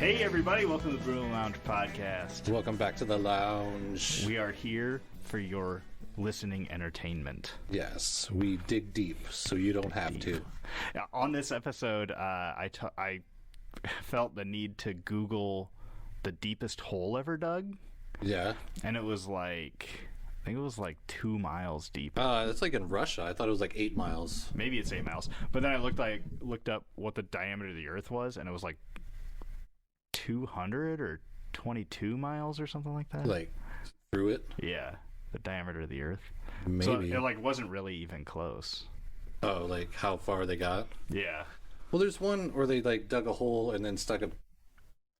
Hey everybody, welcome to the Brewing Lounge podcast. Welcome back to the lounge. We are here for your listening entertainment. Yes, we dig deep, so you don't have to. On this episode, I felt the need to Google the deepest hole ever dug. Yeah. And it was like, I think it was like 2 miles deep. It's like in Russia. I thought it was like 8 miles. Maybe it's 8 miles. But then I looked up what the diameter of the Earth was, and it was like 200 or 22 miles or something like that. Like through it? Yeah, the diameter of the Earth. Maybe. So it like wasn't really even close. Oh, like how far they got? Yeah. Well, there's one where they like dug a hole and then stuck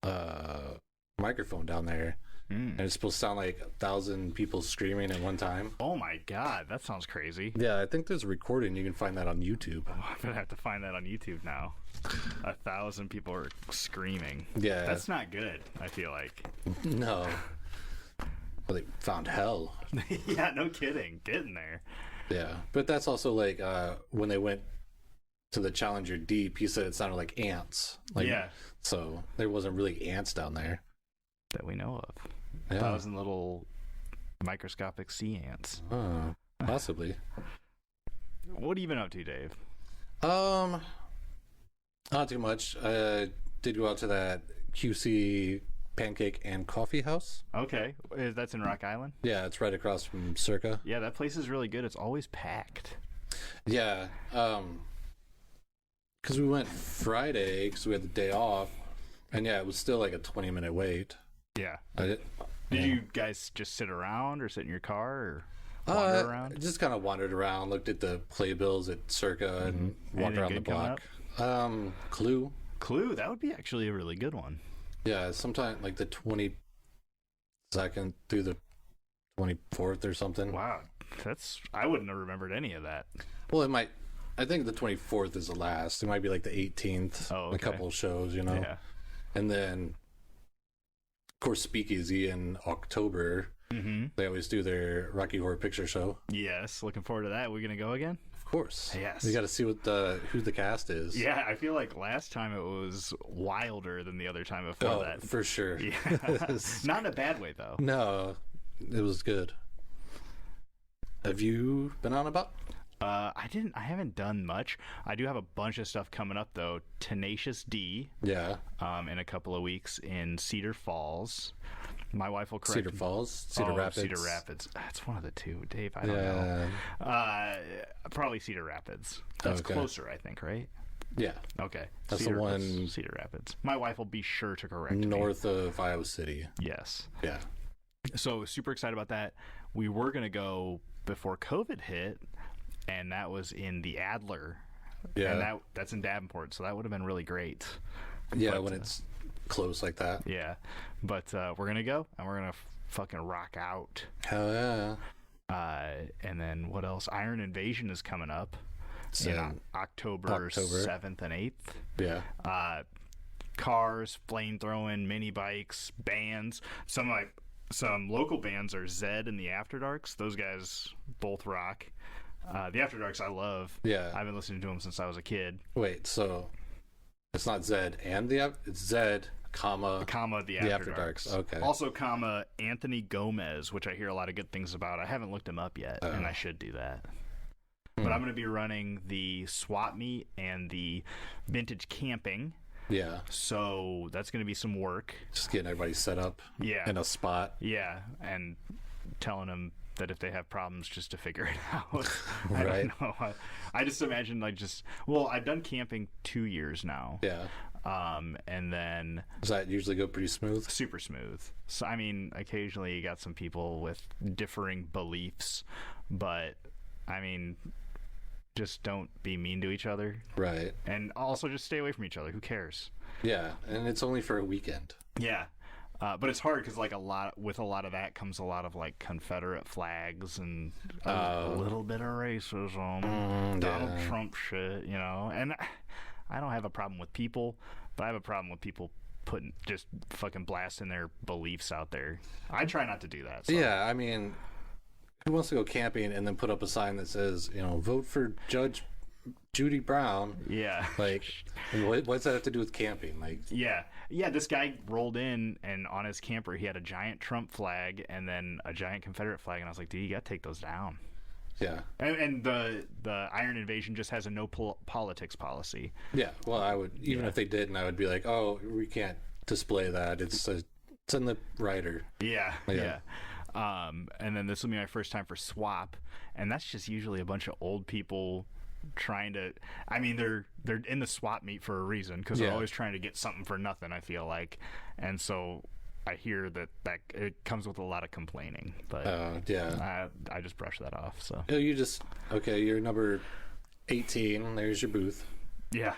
a microphone down there. And it's supposed to sound like 1,000 people screaming at one time. Oh my god, that sounds crazy. Yeah, I think there's a recording. You can find that on YouTube. Oh, I'm gonna have to find that on YouTube now. 1,000 people are screaming. Yeah. That's not good, I feel like. No. Well, they found hell. Yeah, no kidding. Getting there. Yeah. But that's also like when they went to the Challenger Deep, he said it sounded like ants. Like, yeah. So there wasn't really ants down there. That we know of. Yeah. 1,000 little microscopic sea ants. Possibly. What have you been up to, Dave? Not too much. I did go out to that QC Pancake and Coffee House. Okay. That's in Rock Island? Yeah, it's right across from Circa. Yeah, that place is really good. It's always packed. Yeah. Because we went Friday because we had the day off. And yeah, it was still like a 20-minute wait. Yeah. Did you guys just sit around or sit in your car or wander around? Just kind of wandered around, looked at the playbills at Circa and walked around the block. Clue. Clue, that would be actually a really good one. Yeah, sometime like the 22nd through the 24th or something. Wow, I wouldn't have remembered any of that. Well, it might. I think the 24th is the last. It might be like the 18th. Oh, okay. A couple of shows, you know. Yeah. And then, of course, Speakeasy in October. Mm-hmm. They always do their Rocky Horror Picture Show. Yes, looking forward to that. We're gonna go again. Of course. Yes. You got to see what who the cast is. Yeah, I feel like last time it was wilder than the other time before that. For sure. Yeah. Not in a bad way though. No, it was good. Have you been on about? I haven't done much. I do have a bunch of stuff coming up though. Tenacious D. Yeah. In a couple of weeks in Cedar Falls. My wife will correct Cedar Falls? Cedar Rapids? Cedar Rapids. That's one of the two, Dave. I don't know. Probably Cedar Rapids. That's closer, I think, right? Yeah. Okay. That's the one. Cedar Rapids. My wife will be sure to correct me. North of Iowa City. Yes. Yeah. So super excited about that. We were going to go before COVID hit, and that was in the Adler. Yeah. And that's in Davenport, so that would have been really great. Yeah, but, when it's close like that. Yeah. But we're going to go, and we're going to fucking rock out. Hell yeah. And then what else? Iron Invasion is coming up in October 7th and 8th. Yeah. Cars, flamethrowing, mini bikes, bands. Some local bands are Zed and the After Darks. Those guys both rock. The After Darks I love. Yeah. I've been listening to them since I was a kid. Wait, so it's not Zed and it's Zed, comma the After Darks. Okay. Also, Anthony Gomez, which I hear a lot of good things about. I haven't looked him up yet, and I should do that. But I'm going to be running the swap meet and the vintage camping. Yeah. So that's going to be some work. Just getting everybody set up in a spot. Yeah, and telling them that if they have problems, just to figure it out. Right. I don't know. I just imagine I've done camping 2 years now. Yeah. And then... Does that usually go pretty smooth? Super smooth. So, I mean, occasionally you got some people with differing beliefs, but, I mean... Just don't be mean to each other. Right. And also just stay away from each other. Who cares? Yeah, and it's only for a weekend. Yeah. But it's hard because a lot of that comes a lot of like Confederate flags and a little bit of racism, Donald Trump shit, you know. And I don't have a problem with people, but I have a problem with people putting just fucking blasting their beliefs out there. I try not to do that. So. Yeah, I mean, who wants to go camping and then put up a sign that says, vote for Judge Judy Brown. Yeah. Like, what's that have to do with camping? Like, yeah. This guy rolled in, and on his camper he had a giant Trump flag and then a giant Confederate flag, and I was like, dude, you gotta take those down. yeah. And the Iron Invasion just has a no politics policy. Yeah. Well, I would, even if they didn't, I would be like, oh, we can't display that. It's in the rider. Yeah. And then this will be my first time for swap, and that's just usually a bunch of old people trying to. I mean, they're in the swap meet for a reason, because they're always trying to get something for nothing, I feel like, and so I hear that it comes with a lot of complaining, but I just brush that off. So you're number 18. There's your booth. Yeah.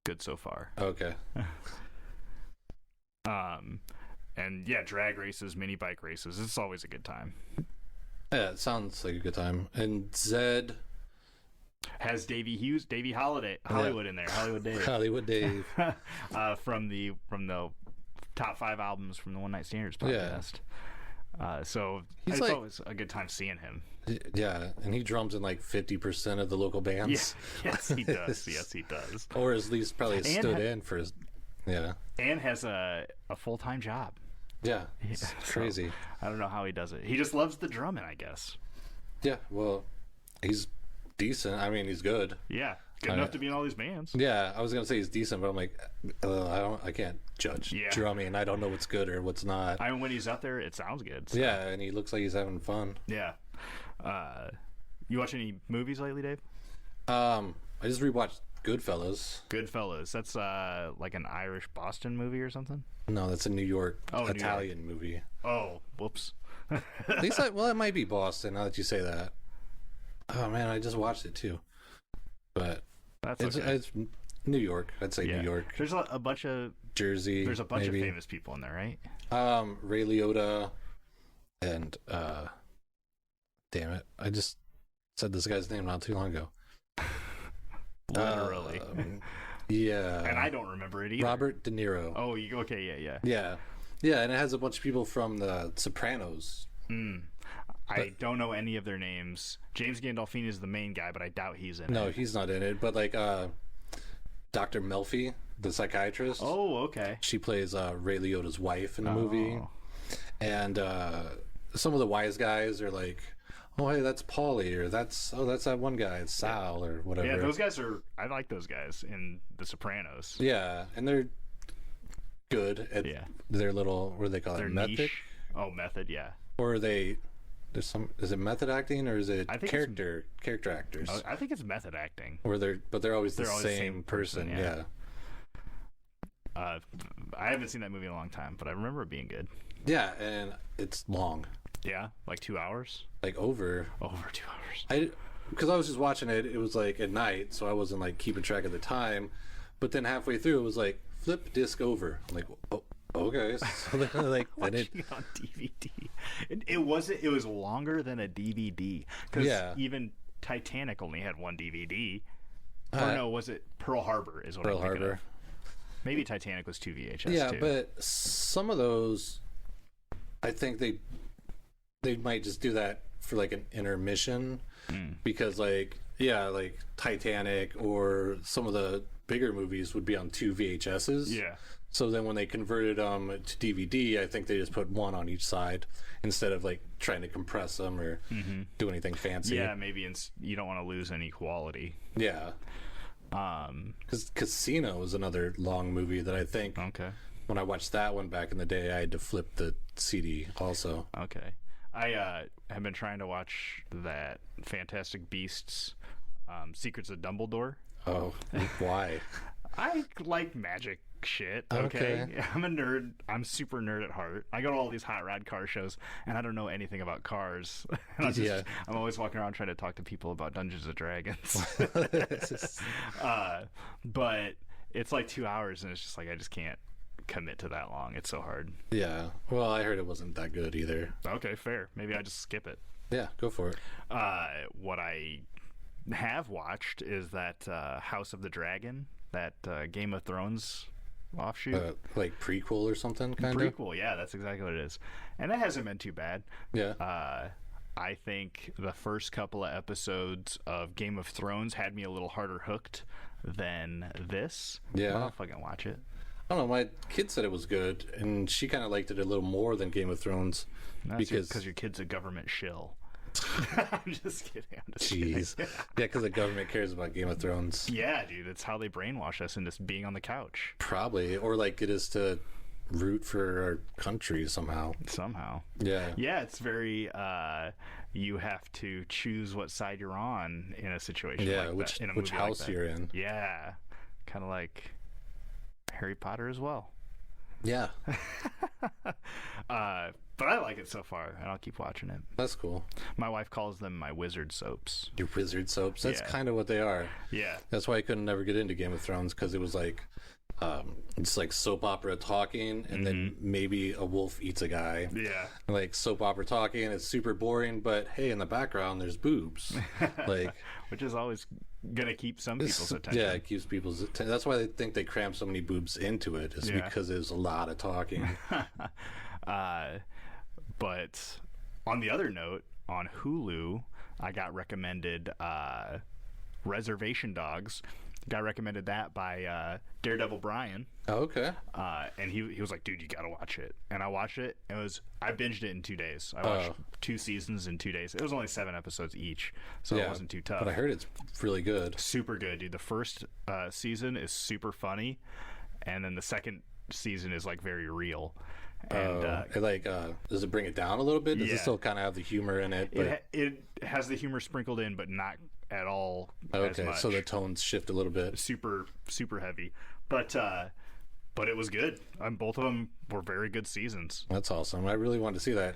Good so far. Okay. And drag races, mini bike races. It's always a good time. Yeah, it sounds like a good time. And Zed has Davey Hollywood in there. Hollywood Dave. Hollywood Dave. from the top 5 albums from the One Night Standards podcast. So it's always a good time seeing him. Yeah, and he drums in like 50% of the local bands. Yeah. Yes, he does. Yes, he does. Or at least probably stood in for his. Yeah. And has a full-time job. Yeah, it's crazy. So, I don't know how he does it. He just loves the drumming, I guess. Yeah, well, he's decent. I mean, he's good. Yeah, good enough to be in all these bands. Yeah, I was gonna say he's decent, but I'm like, I can't judge drumming. I don't know what's good or what's not. I mean, when he's out there, it sounds good. So. Yeah, and he looks like he's having fun. Yeah. You watch any movies lately, Dave? I just rewatched Goodfellas. That's like an Irish Boston movie or something? No, that's a New York Italian movie. Oh, whoops. At least it might be Boston now that you say that. Oh man, I just watched it tue. But it's New York. I'd say New York. There's a bunch of Jersey. There's a bunch of famous people in there, right? Ray Liotta and damn it, I just said this guy's name not too long ago. Literally. Yeah. And I don't remember it either. Robert De Niro. Oh, okay, yeah. Yeah, and it has a bunch of people from the Sopranos. I don't know any of their names. James Gandolfini is the main guy, but I doubt he's in it. No, he's not in it. But like Dr. Melfi, the psychiatrist. Oh, okay. She plays Ray Liotta's wife in the movie. And some of the wise guys are like, oh, hey, that's Paulie, or that's that one guy, it's Sal, or whatever. Yeah, those guys I like those guys in The Sopranos. Yeah, and they're good at their little, what do they call it, method? Niche. Oh, method, yeah. Or is it method acting, or is it character actors? I think it's method acting. But they're always the same person, yeah. I haven't seen that movie in a long time, but I remember it being good. Yeah, and it's long. Yeah, like 2 hours. Like over 2 hours. Because I was just watching it. It was like at night, so I wasn't like keeping track of the time. But then halfway through, it was like flip disc over. I'm like, oh, okay. So then, like watching it on DVD. It was longer than a DVD. Because even Titanic only had one DVD. Or no, was it Pearl Harbor? Is what Pearl I'm thinking Harbor. Of. Maybe Titanic was 2 VHS. Yeah, too. but some of those, I think they might just do that for like an intermission because like Titanic or some of the bigger movies would be on 2 VHSs. Yeah. So then when they converted them to DVD, I think they just put one on each side instead of like trying to compress them or do anything fancy. Yeah, maybe you don't want to lose any quality. Yeah. Because Casino is another long movie that I think when I watched that one back in the day, I had to flip the CD also. Okay. I have been trying to watch that Fantastic Beasts Secrets of Dumbledore. Oh, why? I like magic shit, okay? I'm a nerd. I'm super nerd at heart. I go to all these hot rod car shows, and I don't know anything about cars. And I'm always walking around trying to talk to people about Dungeons & Dragons. But it's like 2 hours, and it's just like I just can't commit to that long. It's so hard. Yeah. Well, I heard it wasn't that good either. Okay, fair. Maybe I just skip it. Yeah, go for it. What I have watched is that House of the Dragon, that Game of Thrones offshoot. Like prequel or something, kind of? Prequel, yeah, that's exactly what it is. And it hasn't been too bad. Yeah. I think the first couple of episodes of Game of Thrones had me a little harder hooked than this. Yeah. I'll fucking watch it. I don't know. My kid said it was good, and she kind of liked it a little more than Game of Thrones. Because your kid's a government shill. I'm just kidding. Jeez. Yeah, because the government cares about Game of Thrones. Yeah, dude. It's how they brainwash us into being on the couch. Probably. Or like get us to root for our country somehow. Yeah. Yeah, it's very you have to choose what side you're on in a situation like that. Which house you're in. Yeah. Kind of like Harry Potter as well. Yeah. But I like it so far, and I'll keep watching it. That's cool. My wife calls them my wizard soaps. Your wizard soaps? That's kind of what they are. Yeah. That's why I couldn't never get into Game of Thrones, because it was like, it's like soap opera talking, and then maybe a wolf eats a guy. Yeah. Like soap opera talking, it's super boring, but hey, in the background, there's boobs. Like, which is always gonna keep some people's attention. Yeah, it keeps people's attention. That's why they think they cram so many boobs into it, is because there's a lot of talking. But on the other note, on Hulu, I got recommended Reservation Dogs. Got recommended that by Daredevil Brian. Oh, okay. And he was like, dude, you gotta watch it. And I watched it. I binged it in 2 days. I watched 2 seasons in 2 days. It was only 7 episodes each, so it wasn't too tough. But I heard it's really good. Super good, dude. The first season is super funny, and then the second season is like very real. And does it bring it down a little bit? Does it still kind of have the humor in it? But... It has the humor sprinkled in, but not at all as much. So the tones shift a little bit. Super heavy, but it was good. Both of them were very good seasons. That's awesome. I really wanted to see that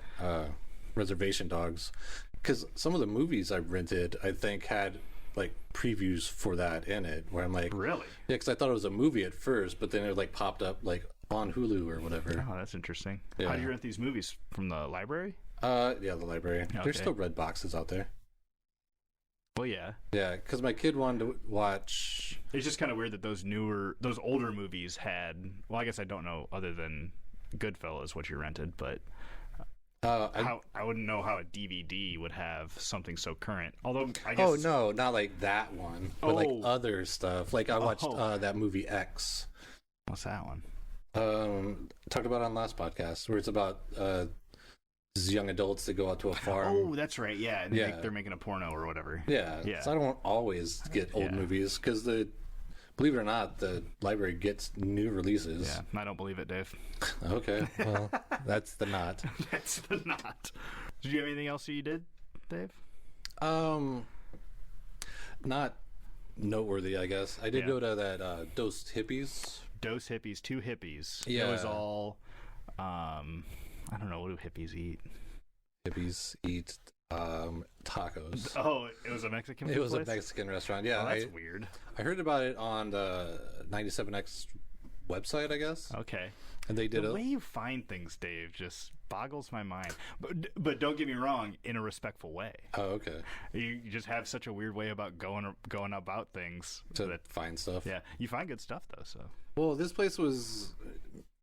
Reservation Dogs, because some of the movies I rented, I think, had like previews for that in it, where I'm like, really? Yeah, because I thought it was a movie at first, but then it like popped up like on Hulu or whatever. Oh, that's interesting. Yeah. How do you rent these movies? From the library? Yeah, the library. Okay. There's still red boxes out there. Well, yeah. Yeah, because my kid wanted to watch... It's just kind of weird that those older movies had... Well, I guess I don't know, other than Goodfellas, what you rented, but... I wouldn't know how a DVD would have something so current. Although, I guess... Oh, no, not like that one, but like other stuff. Like, I watched that movie X. What's that one? Talked about it on last podcast, where it's about these young adults that go out to a farm. Oh, that's right. Yeah, and they're making a porno or whatever. Yeah. So I don't always get old movies, because believe it or not, the library gets new releases. Yeah, I don't believe it, Dave. Okay, well, that's the knot. That's the knot. Did you have anything else that you did, Dave? Not noteworthy, I guess. I did go to that Dos Hippies. Dos Hippies, 2 hippies. Yeah. It was all, I don't know, what do hippies eat? Hippies eat tacos. Oh, it was a Mexican place? It was a Mexican restaurant, yeah. Oh, that's weird. I heard about it on the 97X website, I guess. Okay. And they did the way you find things, Dave, just boggles my mind. But don't get me wrong, in a respectful way. Oh, okay. You just have such a weird way about going about things to find stuff. Yeah, you find good stuff though. So. Well, this place was,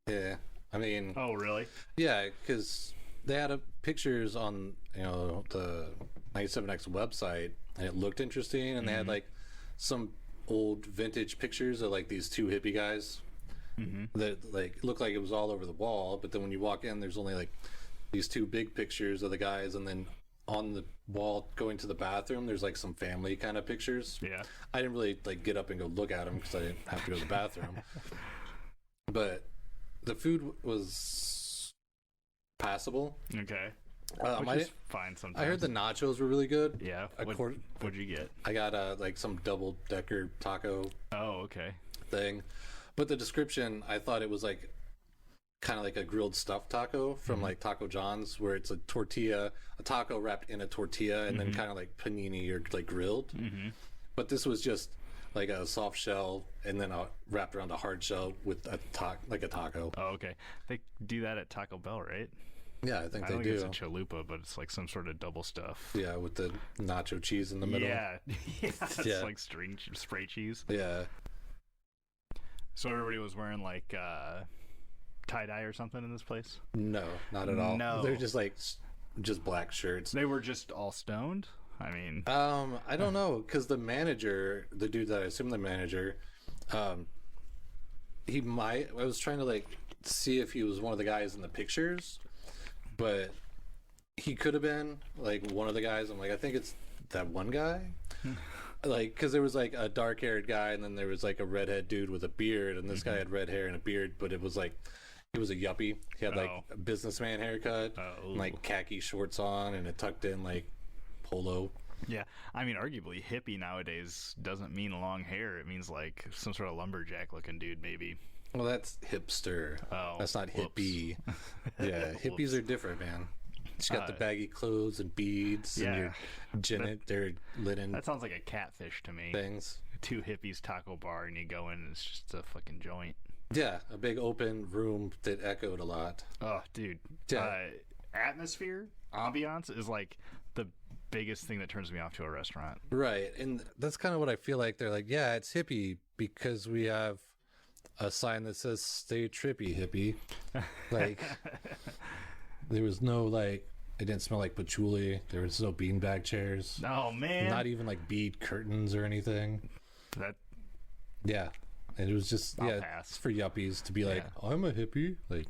I mean. Oh, really? Yeah, because they had pictures on the 97X website, and it looked interesting, and they had like some old vintage pictures of like these 2 hippie guys. That like looked like it was all over the wall, but then when you walk in, there's only like these 2 big pictures of the guys, and then on the wall going to the bathroom, there's like some family kind of pictures. Yeah, I didn't really like get up and go look at them because I didn't have to go to the bathroom. But the food was passable. Okay. Which is fine sometimes. I heard the nachos were really good. Yeah. What'd you get? I got like some double-decker taco. Oh, okay. Thing. But the description, I thought it was like kind of like a grilled stuffed taco from like Taco John's, where it's a taco wrapped in a tortilla, and then kind of like panini or like grilled. But this was just like a soft shell, and then wrapped around a hard shell with a taco. Oh, okay. They do that at Taco Bell, right? Yeah, I think they do. It's a chalupa, but it's like some sort of double stuff. Yeah, with the nacho cheese in the middle. Yeah, it's like spray cheese. Yeah. So everybody was wearing like tie-dye or something in this place? No, not at all. No. They're just like just black shirts. They were just all stoned. I mean, I don't know, because the manager, the dude that I assume the manager, he might. I was trying to like see if he was one of the guys in the pictures, but he could have been like one of the guys. I'm like, I think it's that one guy. Like, because there was like a dark-haired guy, and then there was like a redhead dude with a beard, and this guy had red hair and a beard, but it was like, he was a yuppie. He had like a businessman haircut, and, like khaki shorts on, and a tucked in like polo. Yeah, I mean, arguably hippie nowadays doesn't mean long hair. It means like some sort of lumberjack-looking dude, maybe. Well, that's hipster. Oh, that's not whoops. hippie. Yeah, hippies are different, man. She's got the baggy clothes and beads and their linen. That sounds like a catfish to me. Things. Two hippies taco bar, and you go in, and it's just a fucking joint. Yeah, a big open room that echoed a lot. Oh, dude. Yeah. Atmosphere, ambiance is like the biggest thing that turns me off to a restaurant. Right, and that's kind of what I feel like. They're like, yeah, it's hippie because we have a sign that says "Stay trippy, hippie." Like, there was no like. It didn't smell like patchouli. There was no beanbag chairs. Oh man! Not even like bead curtains or anything. Yeah, and it was just it's for yuppies to be like, I'm a hippie. Like,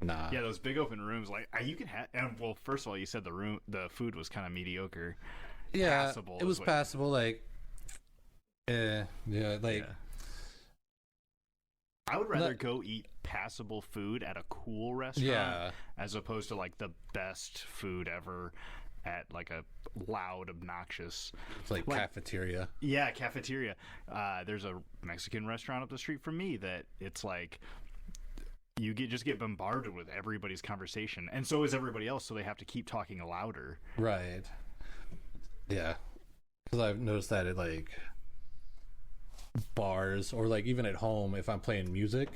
nah. Yeah, those big open rooms. Like, you can have. And well, first of all, you said the food was kind of mediocre. Yeah, passable it was passable. Like, like. Yeah. I would rather go eat passable food at a cool restaurant as opposed to like the best food ever at like a loud, obnoxious like cafeteria. Yeah, cafeteria. There's a Mexican restaurant up the street from me that it's like you just get bombarded with everybody's conversation, and so is everybody else, so they have to keep talking louder. Right. Yeah, because I've noticed that at like bars or like even at home, if I'm playing music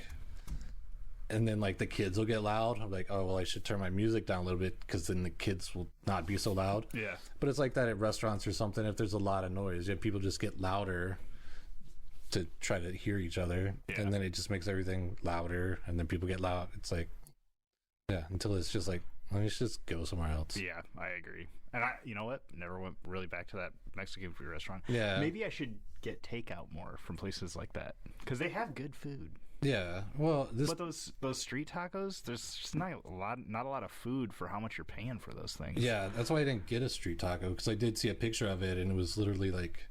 and then like the kids will get loud, I'm like, oh well, I should turn my music down a little bit because then the kids will not be so loud. Yeah, but it's like that at restaurants or something. If there's a lot of noise, people just get louder to try to hear each other, and then it just makes everything louder, and then people get loud. It's like, until it's just like, let's just go somewhere else. Yeah, I agree. And you know what? Never went really back to that Mexican food restaurant. Yeah. Maybe I should get takeout more from places like that because they have good food. Yeah. Well, but those street tacos, there's just not a lot of food for how much you're paying for those things. Yeah, that's why I didn't get a street taco, because I did see a picture of it and it was literally like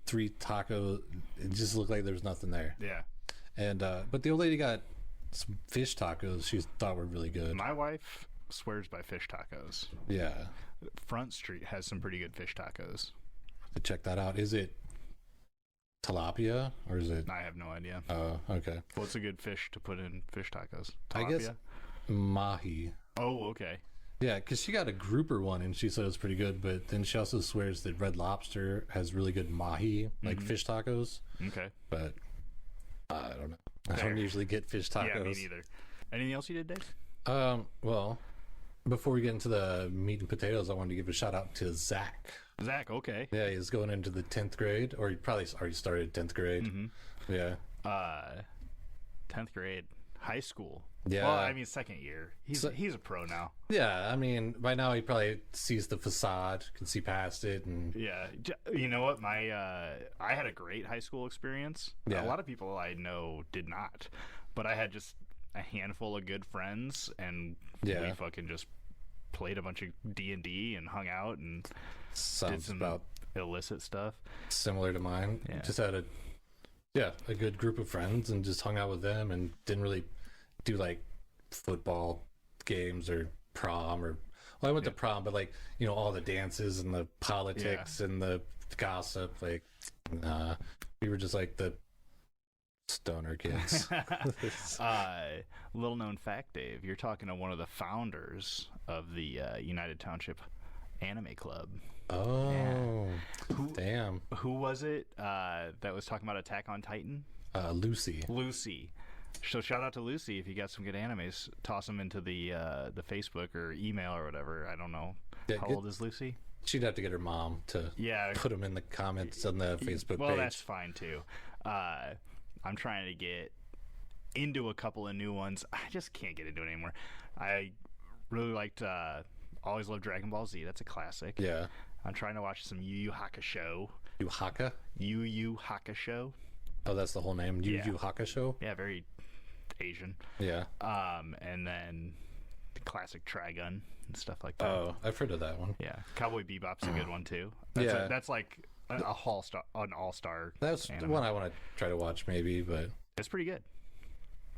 3 tacos. It just looked like there was nothing there. Yeah. And but the old lady got some fish tacos she thought were really good. My wife swears by fish tacos. Yeah. Front Street has some pretty good fish tacos. To check that out. Is it tilapia or is it? I have no idea. Oh, okay. What's a good fish to put in fish tacos? Tilapia? I guess mahi. Oh, okay. Yeah, because she got a grouper one and she said it was pretty good, but then she also swears that Red Lobster has really good mahi, like fish tacos. Okay. But I don't know. I don't usually get fish tacos. Yeah, me neither. Anything else you did, Dave? Well, before we get into the meat and potatoes, I wanted to give a shout out to Zach. Zach, okay. Yeah, he's going into the 10th grade, or he probably already started 10th grade. Mm-hmm. Yeah. 10th grade, high school. Yeah. Well, I mean, second year. He's a pro now. Yeah, I mean, by now he probably sees the facade, can see past it, and yeah. You know what? I had a great high school experience. Yeah. A lot of people I know did not, but I had just a handful of good friends, and we fucking just played a bunch of D&D and hung out and did some about illicit stuff. Similar to mine. Yeah. Just had a good group of friends and just hung out with them and didn't really do like football games or prom or I went to prom, but like, all the dances and the politics and the gossip, like we were just like the stoner kids. Little known fact, Dave, you're talking to one of the founders of the United Township Anime Club. Oh, yeah. Damn. Who was it that was talking about Attack on Titan? Lucy. So shout out to Lucy. If you got some good animes, toss them into the Facebook or email or whatever. I don't know. How old is Lucy? She'd have to get her mom to put them in the comments on the Facebook page. Well, that's fine too. I'm trying to get into a couple of new ones. I just can't get into it anymore. I Really liked. Always loved Dragon Ball Z. That's a classic. Yeah. I'm trying to watch some Yu Yu Hakusho. Yu Haka? Yu Yu Hakusho. Oh, that's the whole name. Yu Yu Hakusho? Yeah, very Asian. Yeah. And then the classic Trigun and stuff like that. Oh, I've heard of that one. Yeah. Cowboy Bebop's a good one too. That's like an all-star. That's anime. one I want to try to watch maybe, but It's pretty good.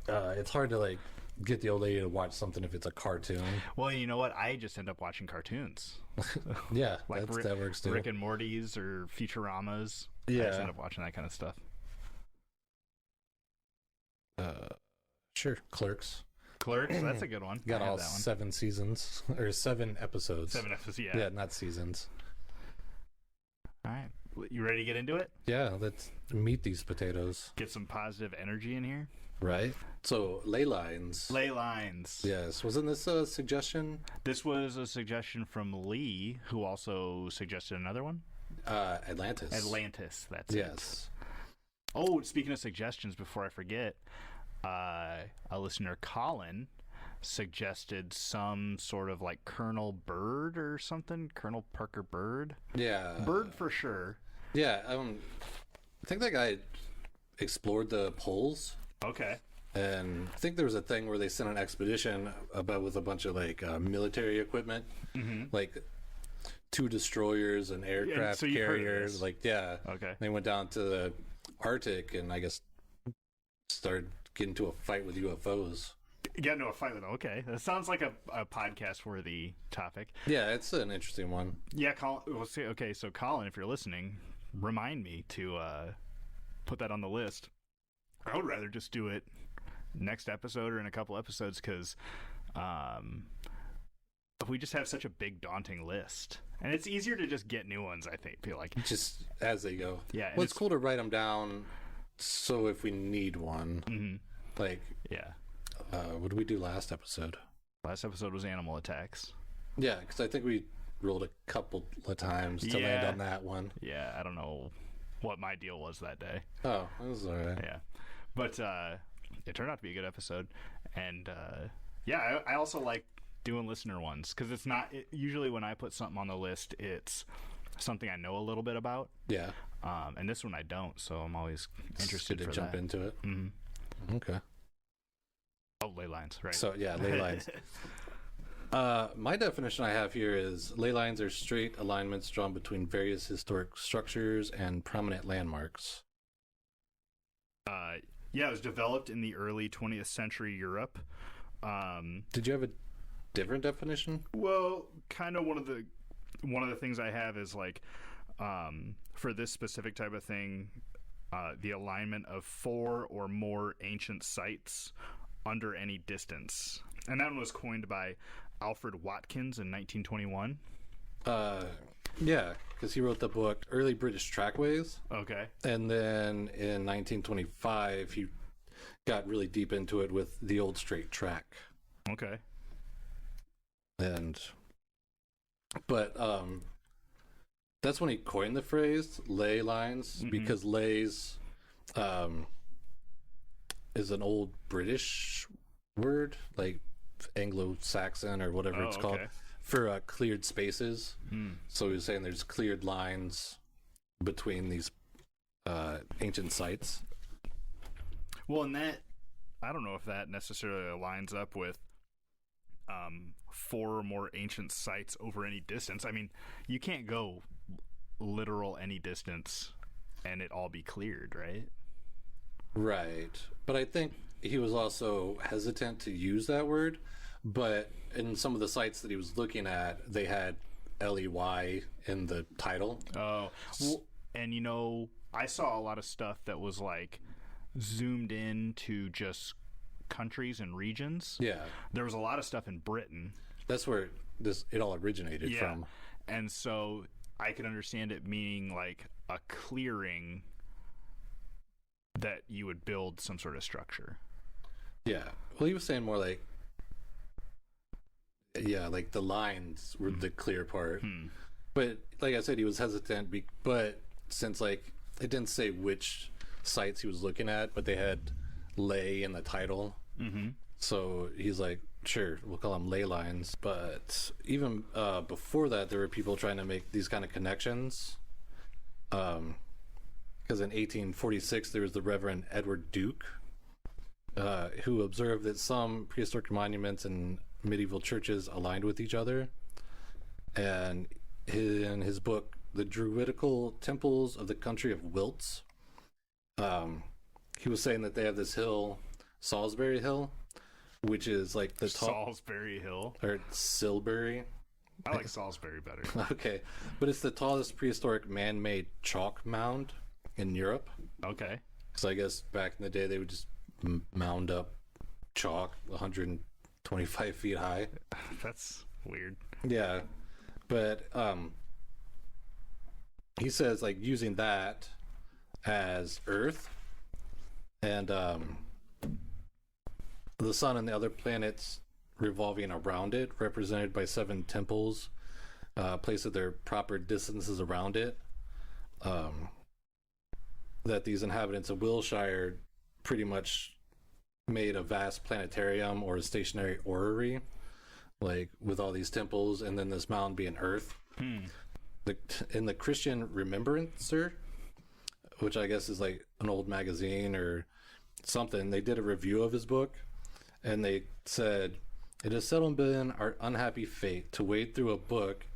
it's hard to like get the old lady to watch something if it's a cartoon. Well, you know what? I just end up watching cartoons. Yeah, Like that works too. Rick and Morty's or Futuramas. I Yeah. just end up watching that kind of stuff. Sure. Clerks. Clerks, that's a good one. Got I have all that one. 7 seasons or 7 episodes. 7 episodes, yeah. Yeah, not seasons. All right. You ready to get into it? Yeah, let's meet these potatoes. Get some positive energy in here? Right. So, Ley Lines. Ley Lines. Yes. Wasn't this a suggestion? This was a suggestion from Lee, who also suggested another one. Atlantis. Atlantis, that's it. Yes. Oh, speaking of suggestions, before I forget, a listener, Colin, suggested some sort of like Colonel Bird or something. Colonel Parker Bird. Yeah. Bird for sure. Yeah. I think that guy explored the poles. Okay. And I think there was a thing where they sent an expedition with a bunch of like military equipment, like 2 destroyers and aircraft so you've heard of carriers. this. Like, yeah. Okay. They went down to the Arctic and I guess started getting into a fight with UFOs. Get into a fight with them. Okay. That sounds like a podcast worthy topic. Yeah, it's an interesting one. Yeah, Colin. We'll see. Okay, so Colin, if you're listening, remind me to put that on the list. I would rather just do it next episode or in a couple episodes because we just have such a big, daunting list. And it's easier to just get new ones, I feel like. Just as they go. Yeah. Well, it's cool to write them down so if we need one. Like, yeah. what did we do last episode? Last episode was animal attacks. Yeah, because I think we rolled a couple of times to land on that one. Yeah, I don't know what my deal was that day. Oh, that was all right. Yeah. But it turned out to be a good episode. And yeah, I also like doing listener ones because it's not usually when I put something on the list, it's something I know a little bit about. Yeah. And this one I don't, so I'm always interested to jump into it. Okay. Oh, ley lines, right. So, yeah, ley lines. My definition I have here is ley lines are straight alignments drawn between various historic structures and prominent landmarks. Yeah, it was developed in the early 20th century Europe. Did you have a different definition? Well, kind of one of the things I have is like for this specific type of thing, the alignment of 4 or more ancient sites under any distance. And that one was coined by Alfred Watkins in 1921. Yeah, because he wrote the book Early British Trackways. Okay. And then in 1925, he got really deep into it with the Old Straight Track. Okay. But that's when he coined the phrase ley lines, because leys is an old British word, like Anglo-Saxon or whatever it's called, for cleared spaces. So he was saying there's cleared lines between these ancient sites. Well, and that, I don't know if that necessarily lines up with 4 or more ancient sites over any distance. I mean, you can't go literal any distance and it all be cleared, right? Right. But I think he was also hesitant to use that word. But in some of the sites that he was looking at, they had LEY in the title. Oh. Well, and, you know, I saw a lot of stuff that was like zoomed in to just countries and regions. Yeah. There was a lot of stuff in Britain. That's where it all originated from. And so I could understand it meaning like a clearing that you would build some sort of structure. Yeah. Well, he was saying more like, like the lines were the clear part. But like I said, he was hesitant, but since like it didn't say which sites he was looking at, but they had ley in the title. So he's like, sure, we'll call them ley lines. But even before that, there were people trying to make these kind of connections. Because in 1846, there was the Reverend Edward Duke, who observed that some prehistoric monuments and medieval churches aligned with each other. And in his book, The Druidical Temples of the Country of Wilts, he was saying that they have this hill, Salisbury Hill, which is like the Salisbury Hill? Or Silbury. I like Salisbury better. Okay. But it's the tallest prehistoric man-made chalk mound in Europe. Okay. So I guess back in the day, they would just mound up chalk 125 feet high. That's weird. Yeah. But he says, like, using that as Earth and the sun and the other planets revolving around it, represented by 7 temples placed at their proper distances around it, that these inhabitants of Wiltshire pretty much made a vast planetarium or a stationary orrery, like with all these temples, and then this mound being Earth. In the Christian Remembrancer, which I guess is like an old magazine or something, they did a review of his book, and they said, "It has seldom been our unhappy fate to wade through a book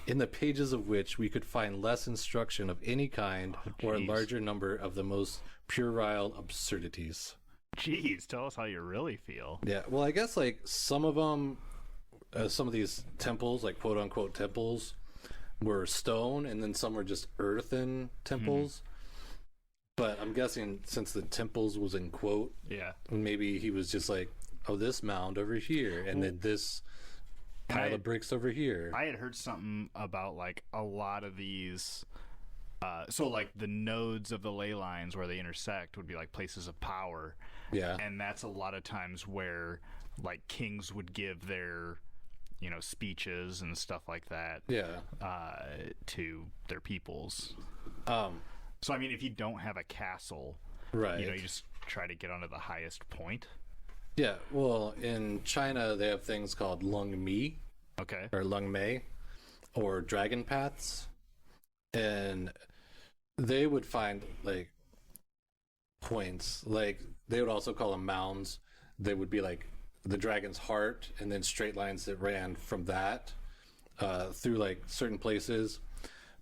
in the pages of which we could find less instruction of any kind or a larger number of the most puerile absurdities." Jeez, tell us how you really feel. Yeah, well, I guess like some of them, some of these temples, like quote unquote temples, were stone, and then some were just earthen temples. But I'm guessing since the temples was in quote, yeah, maybe he was just like, oh, this mound over here, and then this pile of bricks over here. I had heard something about like a lot of these. So like the nodes of the ley lines where they intersect would be like places of power. Yeah. And that's a lot of times where like kings would give their, you know, speeches and stuff like that. Yeah. To their peoples. So I mean, if you don't have a castle, right, you know, you just try to get onto the highest point. Yeah. Well, in China, they have things called lung mi. Okay. Or lung mei, or dragon paths, and they would find like points, like they would also call them mounds. They would be like the dragon's heart, and then straight lines that ran from that through like certain places.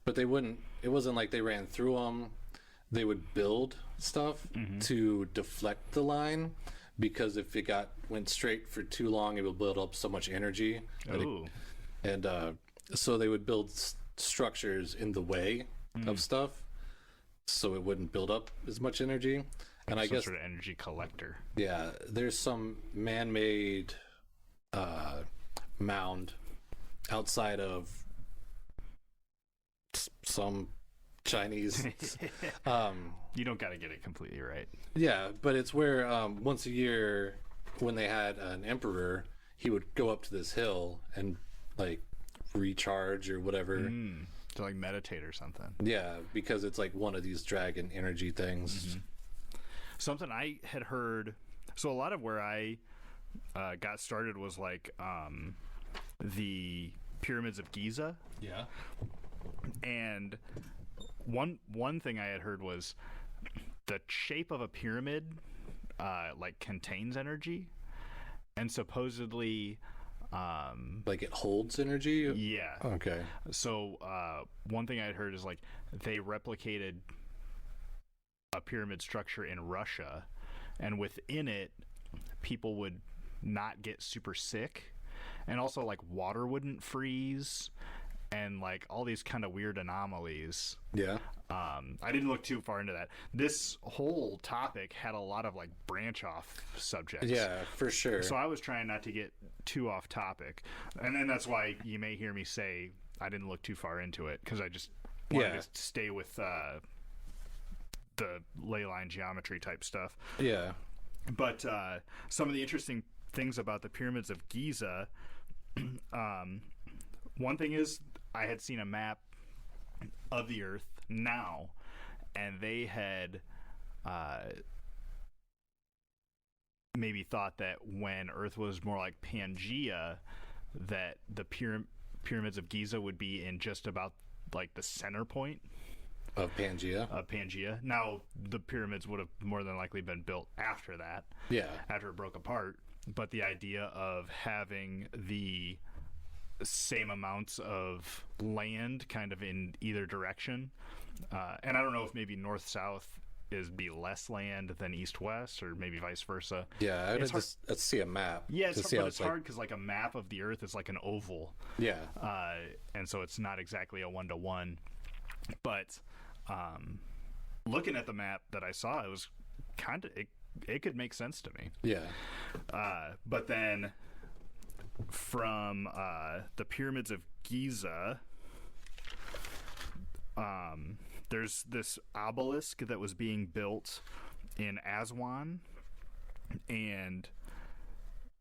But they wouldn't. It wasn't like they ran through them. They would build stuff to deflect the line, because if it went straight for too long, it would build up so much energy. So they would build structures in the way of stuff, so it wouldn't build up as much energy. And I guess sort of energy collector. Yeah, there's some man-made mound outside of some Chinese. You don't got to get it completely right. Yeah, but it's where once a year, when they had an emperor, he would go up to this hill and like recharge or whatever. To like meditate or something. Yeah, because it's like one of these dragon energy things. Something I had heard. So a lot of where I got started was like the pyramids of Giza. Yeah. And one thing I had heard was the shape of a pyramid like contains energy, and supposedly like it holds energy. Yeah. Okay. So one thing I had heard is like they replicated a pyramid structure in Russia, and within it people would not get super sick, and also like water wouldn't freeze, and like all these kind of weird anomalies. Yeah. I didn't look too far into that. This whole topic had a lot of like branch off subjects. Yeah, for sure. So I was trying not to get too off topic. And then that's why you may hear me say I didn't look too far into it, because I just wanted to stay with the ley line geometry type stuff. Yeah. But some of the interesting things about the pyramids of Giza, one thing is I had seen a map of the Earth now, and they had maybe thought that when Earth was more like Pangea, that the pyramids of Giza would be in just about like the center point of Pangea. Now, the pyramids would have more than likely been built after that. Yeah. After it broke apart. But the idea of having the same amounts of land kind of in either direction, and I don't know if maybe north-south is be less land than east-west, or maybe vice versa. Yeah, I would just see a map. Yeah, it's hard because like a map of the Earth is like an oval. Yeah. And so it's not exactly a one-to-one. But looking at the map that I saw, it was kind of it could make sense to me. Yeah. But then from the pyramids of Giza, there's this obelisk that was being built in Aswan, and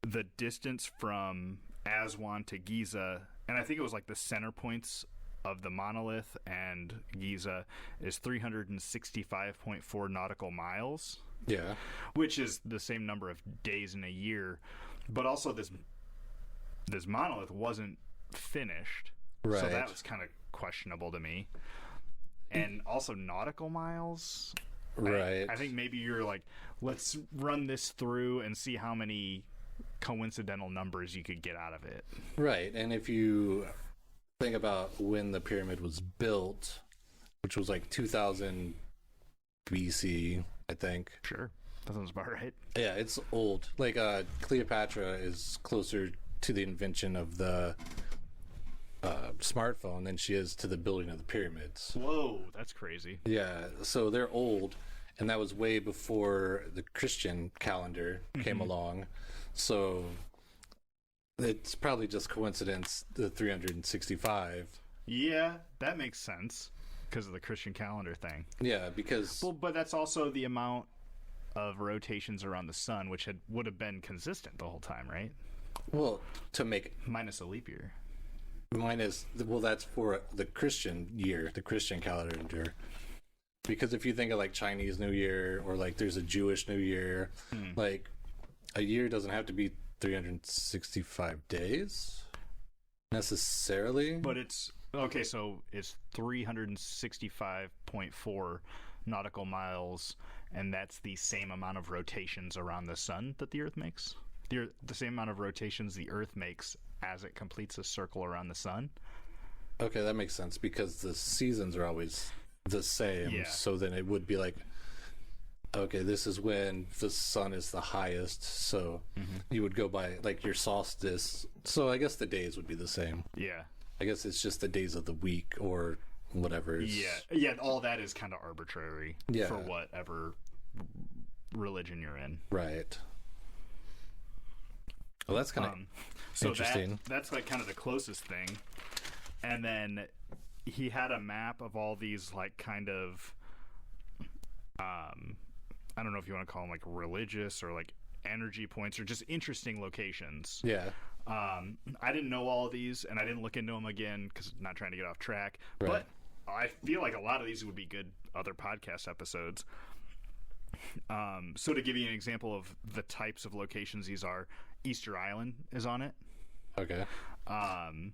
the distance from Aswan to Giza, and I think it was like the center points of the monolith and Giza, is 365.4 nautical miles. Yeah. Which is the same number of days in a year. But also this monolith wasn't finished. Right. So that was kind of questionable to me. And also nautical miles. Right. I think maybe you're like, let's run this through and see how many coincidental numbers you could get out of it. Right. And if you think about when the pyramid was built, which was like 2000 BC, I think. Sure. That sounds about right. Yeah, it's old. Like Cleopatra is closer to the invention of the smartphone than she is to the building of the pyramids. Whoa, that's crazy. Yeah, so they're old, and that was way before the Christian calendar came along. So it's probably just coincidence, the 365. Yeah, that makes sense because of the Christian calendar thing. Yeah, because... Well, but that's also the amount of rotations around the sun, which would have been consistent the whole time, right? Well, to make... Minus a leap year. That's for the Christian year, the Christian calendar. Because if you think of like Chinese New Year, or like there's a Jewish New Year, like a year doesn't have to be 365 days necessarily. But it's okay, so it's 365.4 nautical miles, and that's the same amount of rotations around the sun that the Earth makes. The same amount of rotations the Earth makes as it completes a circle around the sun. Okay, that makes sense because the seasons are always the same. Yeah. So then it would be like, okay, this is when the sun is the highest. So you would go by like your solstice. So I guess the days would be the same. Yeah. I guess it's just the days of the week or whatever. Yeah. All that is kind of arbitrary for whatever religion you're in. Right. Well, that's kind of interesting. That's like kind of the closest thing. And then he had a map of all these like kind of, I don't know if you want to call them like religious or like energy points or just interesting locations. Yeah. I didn't know all of these, and I didn't look into them again because I'm not trying to get off track. Right. But I feel like a lot of these would be good other podcast episodes. So to give you an example of the types of locations these are, Easter Island is on it. Okay. And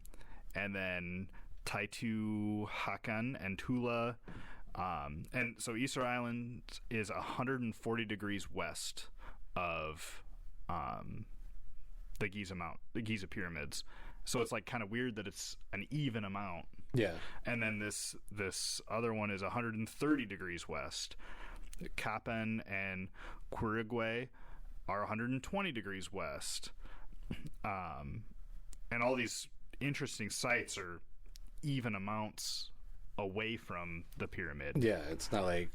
then Teotihuacan and Tula. And so Easter Island is 140 degrees west of the Giza pyramids. So it's like kind of weird that it's an even amount. Yeah. And then this other one is 130 degrees west. Kapan and Quirigüe are 120 degrees west. And all these interesting sites are even amounts away from the pyramid. Yeah, it's not like...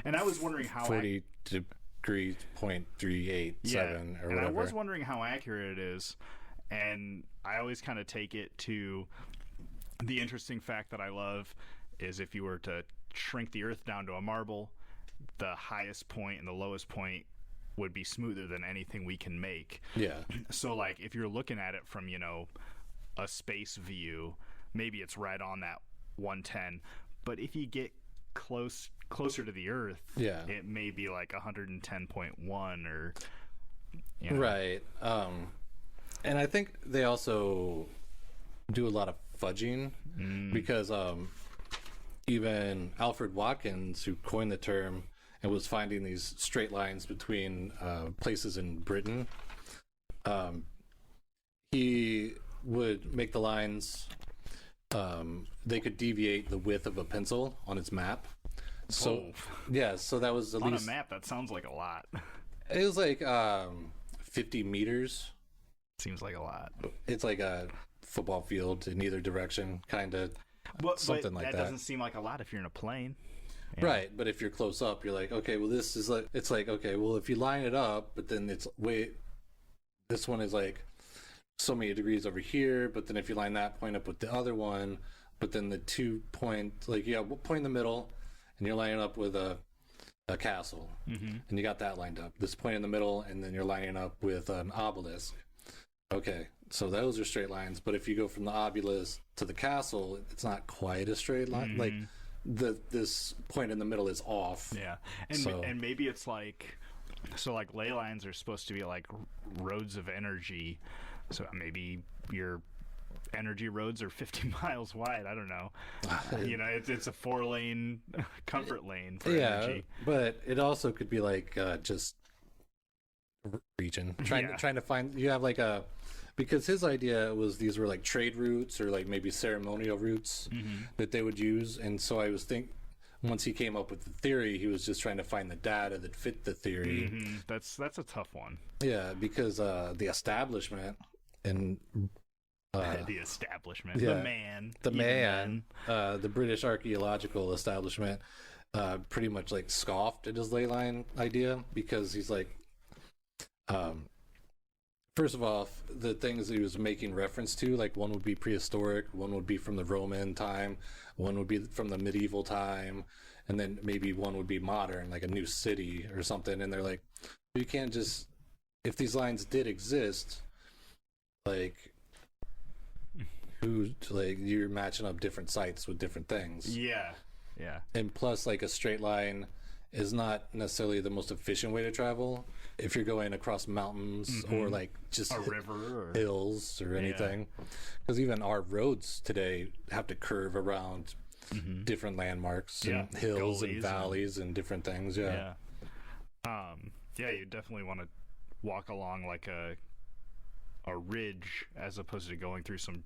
And I was wondering how... 40 degrees, 0.387 or whatever. And I was wondering how accurate it is. And I always kind of take it to the interesting fact that I love is if you were to shrink the Earth down to a marble, the highest point and the lowest point would be smoother than anything we can make. Yeah. So like if you're looking at it from, a space view, maybe it's right on that 110. But if you get closer to the Earth, it may be like 110.1 or right. And I think they also do a lot of fudging because even Alfred Watkins, who coined the term and was finding these straight lines between places in Britain, he would make the lines, they could deviate the width of a pencil on his map. So so that was at on least a map. That sounds like a lot. It was like 50 meters. Seems like a lot. It's like a football field in either direction, kind of. Something like that. That doesn't seem like a lot if you're in a plane. Right, but if you're close up, you're like, okay, well, this is like, it's like, okay, well, if you line it up, but then it's, this one is like so many degrees over here, but then if you line that point up with the other one, but then the 2 point, like, one point in the middle, and you're lining up with a castle, and you got that lined up. This point in the middle, and then you're lining up with an obelisk. Okay, so those are straight lines, but if you go from the obelisk to the castle, it's not quite a straight line. Like this point in the middle is off. Yeah, and maybe it's like, so like ley lines are supposed to be like roads of energy. So maybe your energy roads are 50 miles wide. I don't know. It's a 4-lane comfort lane for energy. But it also could be like just region trying to find, you have like a, because his idea was these were like trade routes or like maybe ceremonial routes that they would use. And so I was once he came up with the theory, he was just trying to find the data that fit the theory. That's a tough one. Yeah, because the establishment and the establishment, the British archaeological establishment pretty much like scoffed at his ley line idea, because he's like, first of all, the things that he was making reference to, like one would be prehistoric, one would be from the Roman time, one would be from the medieval time, and then maybe one would be modern, like a new city or something. And they're like, you can't just, if these lines did exist, like, you're matching up different sites with different things. Yeah. And plus, like, a straight line is not necessarily the most efficient way to travel if you're going across mountains or like just a river or hills or anything, because even our roads today have to curve around different landmarks and hills and valleys and different things. You definitely want to walk along like a ridge as opposed to going through some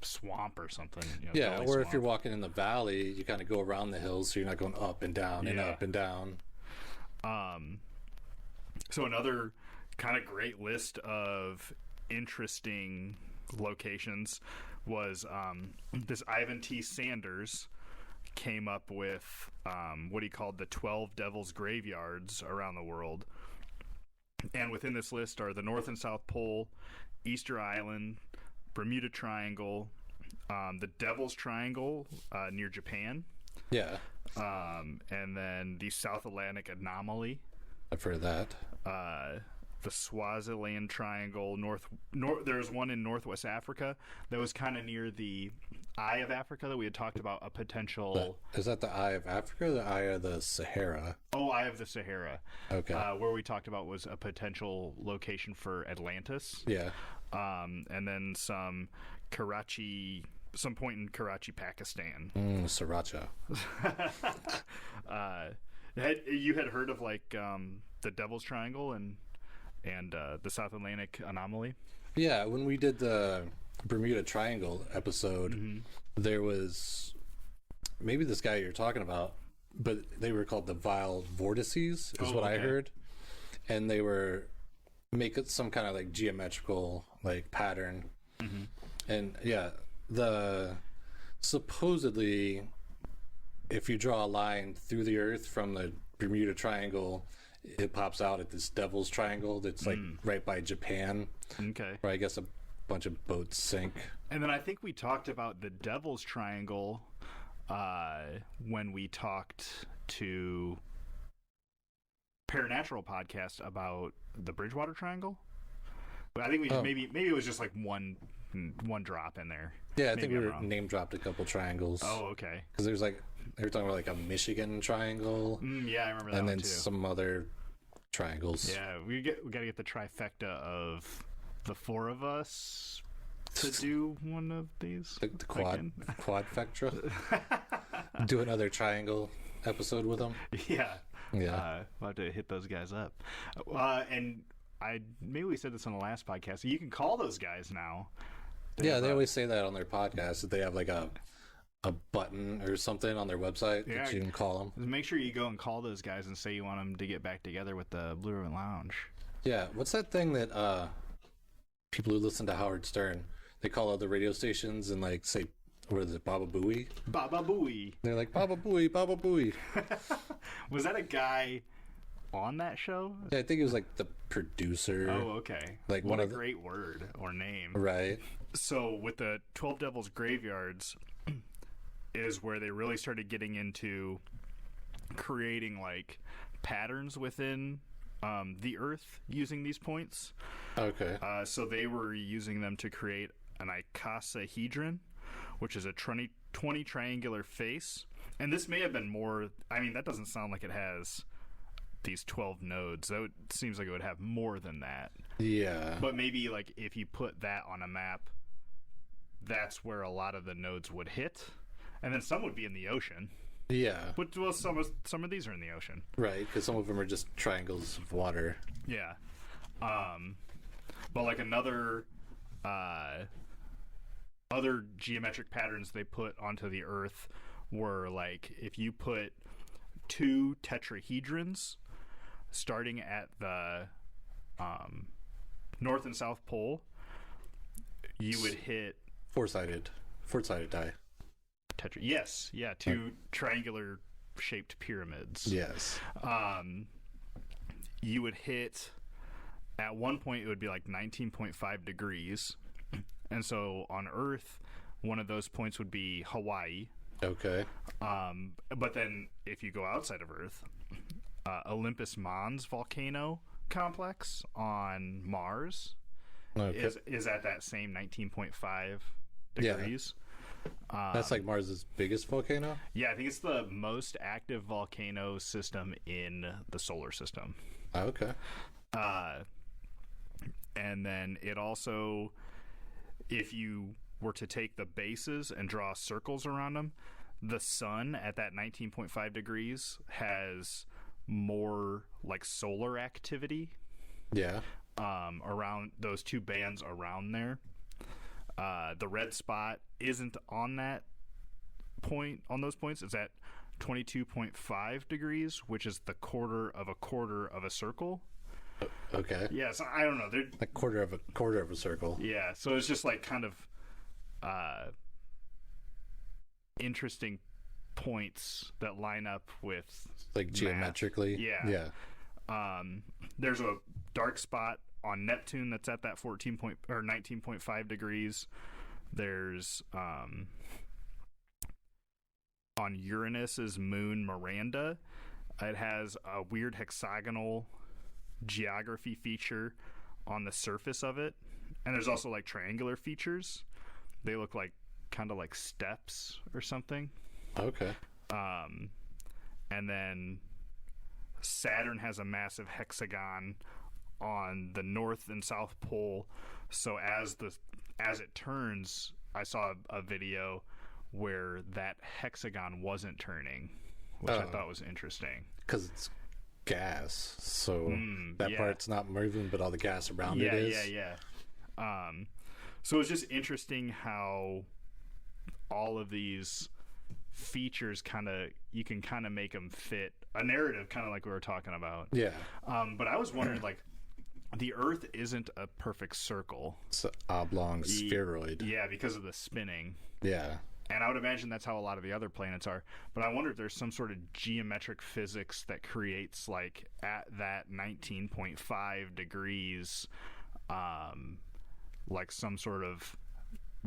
swamp or something. Or swamp. If you're walking in the valley, you kind of go around the hills, so you're not going up and down and up and down. So another kind of great list of interesting locations was this Ivan T. Sanders came up with what he called the 12 Devil's Graveyards around the world. And within this list are the North and South Pole, Easter Island, Bermuda Triangle, the Devil's Triangle near Japan. Yeah. And then the South Atlantic Anomaly. I've heard of that. The Swaziland Triangle. There's one in Northwest Africa that was kind of near the Eye of Africa that we had talked about a potential. Is that the Eye of Africa or the Eye of the Sahara? Oh, Eye of the Sahara. Okay. Where we talked about was a potential location for Atlantis. Yeah. And then some point in Karachi, Pakistan. Sriracha. You had heard of like the Devil's Triangle and the South Atlantic Anomaly? Yeah, when we did the Bermuda Triangle episode, there was maybe this guy you're talking about, but they were called the Vile Vortices, is what I heard, and they were make it some kind of like geometrical like pattern, and supposedly if you draw a line through the earth from the Bermuda Triangle, it pops out at this Devil's Triangle that's like right by Japan. Okay. Where I guess a bunch of boats sink. And then I think we talked about the Devil's Triangle when we talked to Paranatural podcast about the Bridgewater Triangle. But I think maybe it was just like one drop in there. Yeah, I think we name dropped a couple triangles. Oh, okay. Because there's like they were talking about like a Michigan triangle, Yeah, I remember that and one then too. some other triangles. Yeah, we gotta get the trifecta of the four of us to do one of these. The quadfecta. Do another triangle episode with them. Yeah. Yeah. We'll have to hit those guys up. And maybe we said this on the last podcast. You can call those guys now. They always say that on their podcast, that they have like a button or something on their website that you can call them. Make sure you go and call those guys and say you want them to get back together with the Blue Ribbon Lounge. Yeah, what's that thing that people who listen to Howard Stern, they call out the radio stations and like say, what is it, Baba Booey? Baba Booey. They're like, Baba Booey, Baba Booey. Was that a guy on that show? Yeah, I think it was like the producer. Oh, okay. Like what a great word or name. Right. So with the 12 Devils Graveyards is where they really started getting into creating like patterns within the Earth using these points. Okay. So they were using them to create an icosahedron, which is a 20 triangular face. And this may have been more, I mean, that doesn't sound like it has these 12 nodes. That seems like it would have more than that. Yeah. But maybe like if you put that on a map, that's where a lot of the nodes would hit. And then some would be in the ocean. Yeah. But well, some of these are in the ocean. Right, because some of them are just triangles of water. Yeah. But like other geometric patterns they put onto the Earth were like if you put two tetrahedrons starting at the North and South Pole, you would hit four-sided die. Yes, yeah, two triangular shaped pyramids. Yes. You would hit at one point it would be like 19.5 degrees. And so on Earth, one of those points would be Hawaii. Okay. But then if you go outside of Earth, Olympus Mons volcano complex on Mars is at that same 19.5 degrees. That's like Mars's biggest volcano? Yeah, I think it's the most active volcano system in the solar system. Okay. And then it also, if you were to take the bases and draw circles around them, the sun at that 19.5 degrees has more like solar activity. Yeah. Around those two bands around there. The red spot isn't on that point, on those points. It's at 22.5 degrees, which is the quarter of a circle. Okay. Yeah, so I don't know. They're a quarter of a circle. Yeah, so it's just like kind of interesting points that line up with like geometrically. Math. Yeah. There's a dark spot on Neptune that's at that 19.5 degrees. There's on Uranus's moon Miranda, it has a weird hexagonal geography feature on the surface of it, and there's also like triangular features. They look like kind of like steps or something. Okay. And then Saturn has a massive hexagon on the north and south pole. So as it turns, I saw a video where that hexagon wasn't turning, which I thought was interesting. Because it's gas, so that part's not moving, but all the gas around it is. Yeah. So it's just interesting how all of these features you can kind of make them fit a narrative, kind of like we were talking about. Yeah. But I was wondering, like, the Earth isn't a perfect circle. It's an oblong spheroid. Yeah, because of the spinning. Yeah. And I would imagine that's how a lot of the other planets are. But I wonder if there's some sort of geometric physics that creates, like, at that 19.5 degrees, like some sort of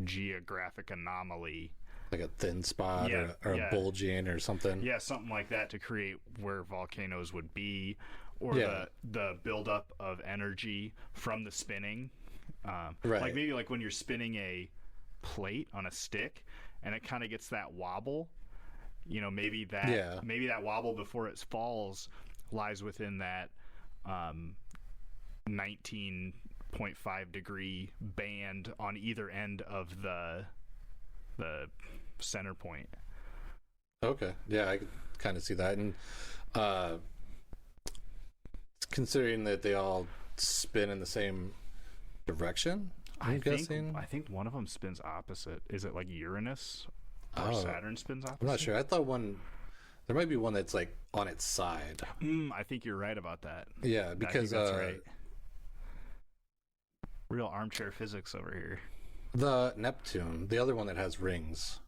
geographic anomaly. Like a thin spot or a bulging or something. Yeah, something like that to create where volcanoes would be, or the buildup of energy from the spinning. Right. Like maybe like when you're spinning a plate on a stick and it kind of gets that wobble, You know, maybe that wobble before it falls lies within that 19.5 degree band on either end of the center point. Okay. Yeah, I could kind of see that. And considering that they all spin in the same direction, I'm guessing. I think one of them spins opposite. Is it like Uranus or Saturn spins opposite? I'm not sure. I thought there might be one that's like on its side. I think you're right about that. Yeah, because that's right. Real armchair physics over here. The Neptune, the other one that has rings.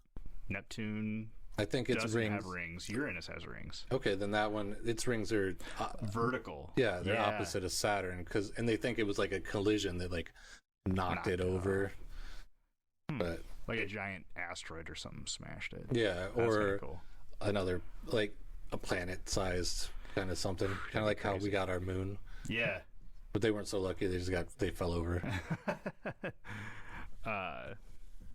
Neptune, I think its doesn't rings have rings. Uranus has rings. Okay, then that one, its rings are vertical. Yeah, they're opposite of Saturn, and they think it was like a collision that like knocked it over. But like a giant asteroid or something smashed it. Yeah, that's or cool. Another like a planet-sized kind of something, kind of like how we got our moon. Yeah. But they weren't so lucky; they fell over.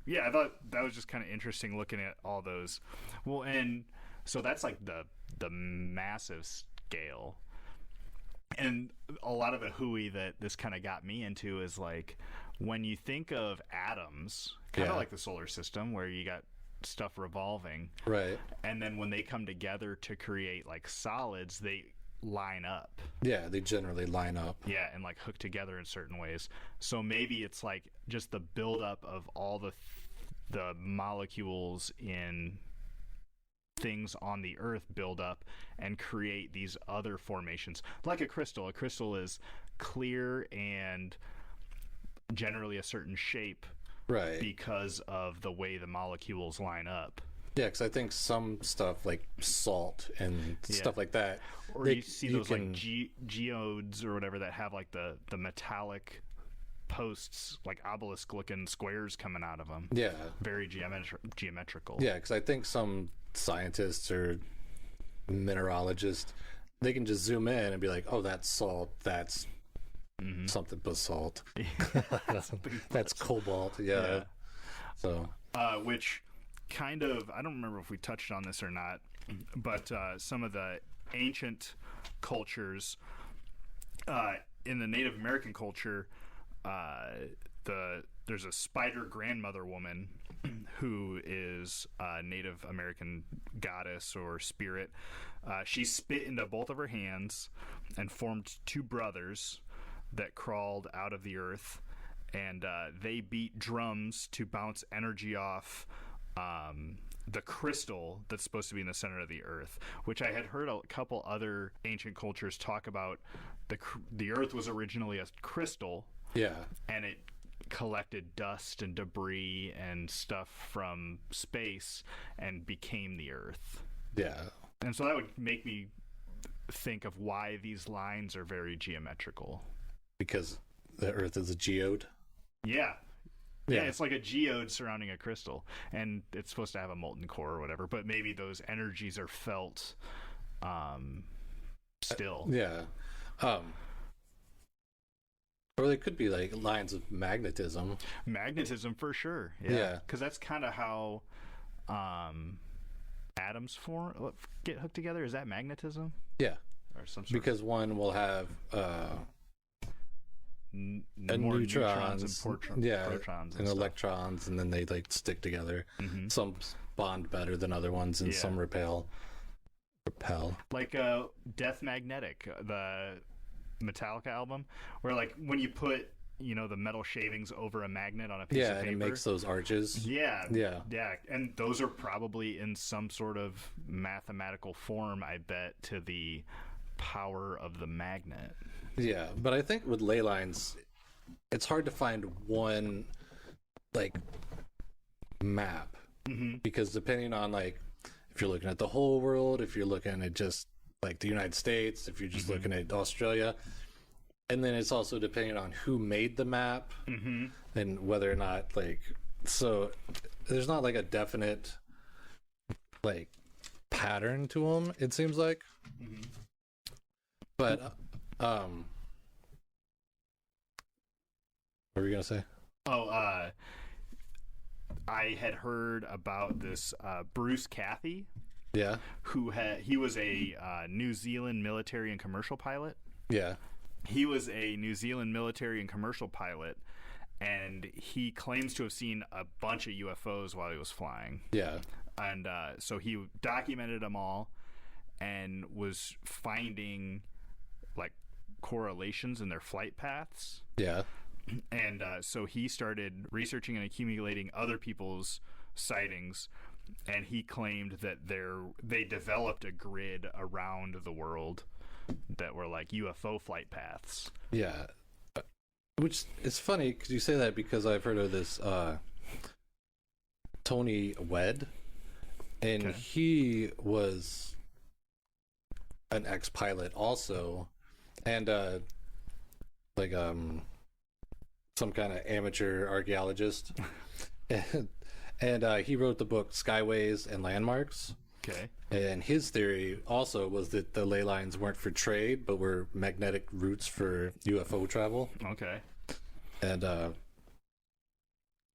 Yeah, I thought that was just kind of interesting looking at all those. Well, and so that's like the massive scale. And a lot of the hooey that this kind of got me into is like when you think of atoms, kind of like the solar system where you got stuff revolving. Right. And then when they come together to create like solids, they line up. Yeah, they generally line up. Yeah, and like hook together in certain ways. So maybe it's like just the buildup of all the molecules in things on the Earth build up and create these other formations. Like a crystal. A crystal is clear and generally a certain shape, right? Because of the way the molecules line up. Yeah, because I think some stuff like salt and stuff like that, or you see those like geodes or whatever that have like the metallic posts, like obelisk looking squares coming out of them. Yeah, very geometrical. Yeah, because I think some scientists or mineralogists, they can just zoom in and be like, oh, that's salt, that's something basalt. That's cobalt. Yeah. So which kind of, I don't remember if we touched on this or not, but some of the ancient cultures, in the Native American culture, there's a spider grandmother woman who is a Native American goddess or spirit. She spit into both of her hands and formed two brothers that crawled out of the earth, and they beat drums to bounce energy off the crystal that's supposed to be in the center of the earth, which I had heard a couple other ancient cultures talk about. The earth was originally a crystal, and it collected dust and debris and stuff from space and became the earth. And so that would make me think of why these lines are very geometrical, because the earth is a geode. Yeah, it's like a geode surrounding a crystal, and it's supposed to have a molten core or whatever, but maybe those energies are felt still. Or they could be like lines of magnetism. Magnetism for sure. Yeah. Because that's kind of how atoms get hooked together. Is that magnetism? Yeah. Or some sort because one will have more neutrons and protons and electrons, and then they like stick together. Some bond better than other ones, and some repel. Like Death Magnetic, the Metallica album, where like when you put the metal shavings over a magnet on a piece of paper, and it makes those arches. And those are probably in some sort of mathematical form, I bet, to the power of the magnet. Yeah, but I think with ley lines, it's hard to find one like map, because depending on like if you're looking at the whole world, if you're looking at just like the United States, if you're just looking at Australia, and then it's also depending on who made the map and whether or not so there's not like a definite like pattern to them, it seems like. But what were you gonna say? I had heard about this Bruce Cathy. Yeah. He was a New Zealand military and commercial pilot. Yeah. He was a New Zealand military and commercial pilot, and he claims to have seen a bunch of UFOs while he was flying. Yeah. And so he documented them all and was finding like correlations in their flight paths. Yeah. And so he started researching and accumulating other people's sightings, and he claimed that they developed a grid around the world that were like UFO flight paths. Yeah. Which is funny because you say that, because I've heard of this Tony Wedd, and he was an ex-pilot also, and some kind of amateur archaeologist, and he wrote the book Skyways and Landmarks. Okay. And his theory also was that the ley lines weren't for trade, but were magnetic routes for UFO travel. Okay. And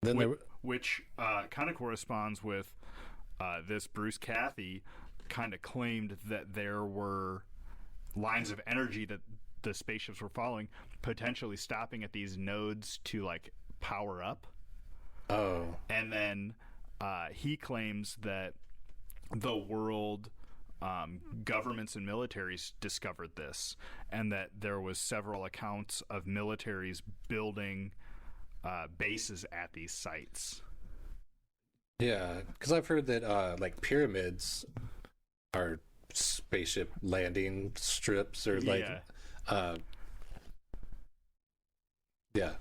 then which kind of corresponds with this Bruce Cathy kind of claimed that there were lines of energy that the spaceships were following, potentially stopping at these nodes to like power up. Oh. And then he claims that the world governments and militaries discovered this, and that there was several accounts of militaries building bases at these sites. Yeah, because I've heard that like pyramids are spaceship landing strips, or like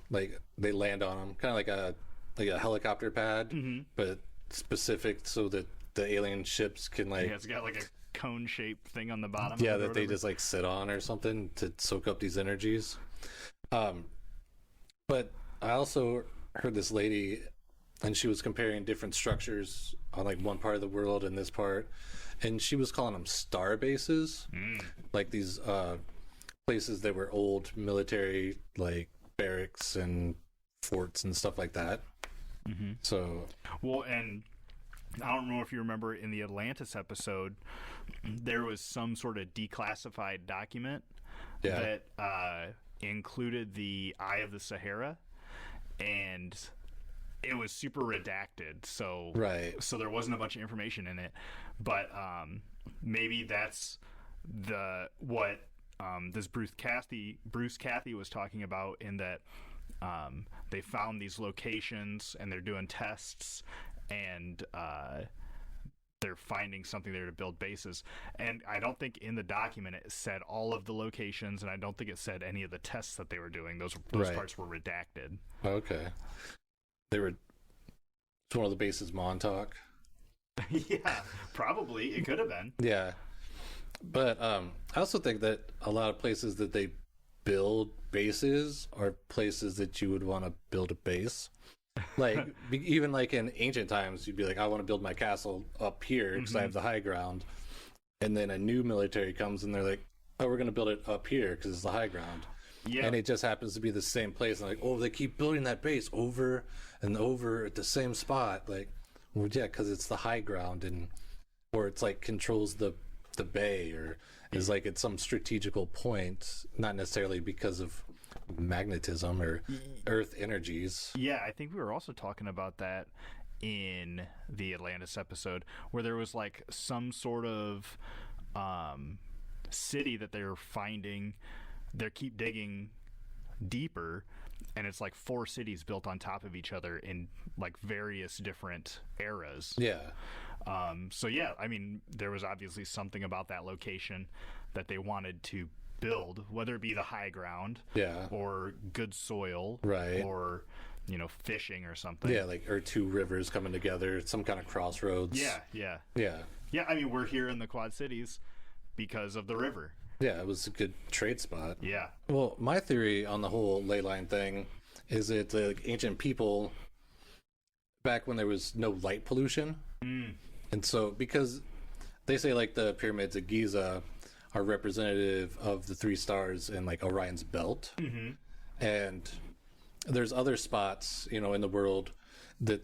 like they land on them, kind of like a helicopter pad, but specific so that the alien ships can like it's got like a cone-shaped thing on the bottom. Yeah, that they just like sit on or something to soak up these energies. But I also heard this lady, and she was comparing different structures on like one part of the world and this part, and she was calling them star bases, like these places that were old military like barracks and forts and stuff like that. So well, and I don't know if you remember in the Atlantis episode, there was some sort of declassified document that included the Eye of the Sahara, and it was super redacted. So so there wasn't a bunch of information in it, but maybe that's what this Bruce Cathy was talking about, in that they found these locations and they're doing tests, and they're finding something there to build bases. And I don't think in the document it said all of the locations, and I don't think it said any of the tests that they were doing. Those parts were redacted. Okay. It's one of the bases Montauk. Yeah, probably. It could have been. Yeah. But I also think that a lot of places that they build bases are places that you would want to build a base. Like even like in ancient times, you'd be like, I want to build my castle up here because I have the high ground. And then a new military comes and they're like, oh, we're going to build it up here because it's the high ground. Yeah. And it just happens to be the same place. And like, oh, they keep building that base over and over at the same spot. Like, well, yeah, because it's the high ground, and or it's like controls the bay, or is like at some strategical point, not necessarily because of magnetism or earth energies. Yeah, I think we were also talking about that in the Atlantis episode, where there was like some sort of city that they're finding. They keep digging deeper, and it's like 4 cities built on top of each other in like various different eras. Yeah. So yeah, I mean, there was obviously something about that location that they wanted to build, whether it be the high ground, or good soil, or fishing or something. Yeah, like, or 2 rivers coming together, some kind of crossroads. Yeah. I mean, we're here in the Quad Cities because of the river. Yeah, it was a good trade spot. Yeah. Well, my theory on the whole ley line thing is that the ancient people, back when there was no light pollution, and so because they say like the pyramids at Giza are representative of the 3 stars in like Orion's belt, and there's other spots in the world that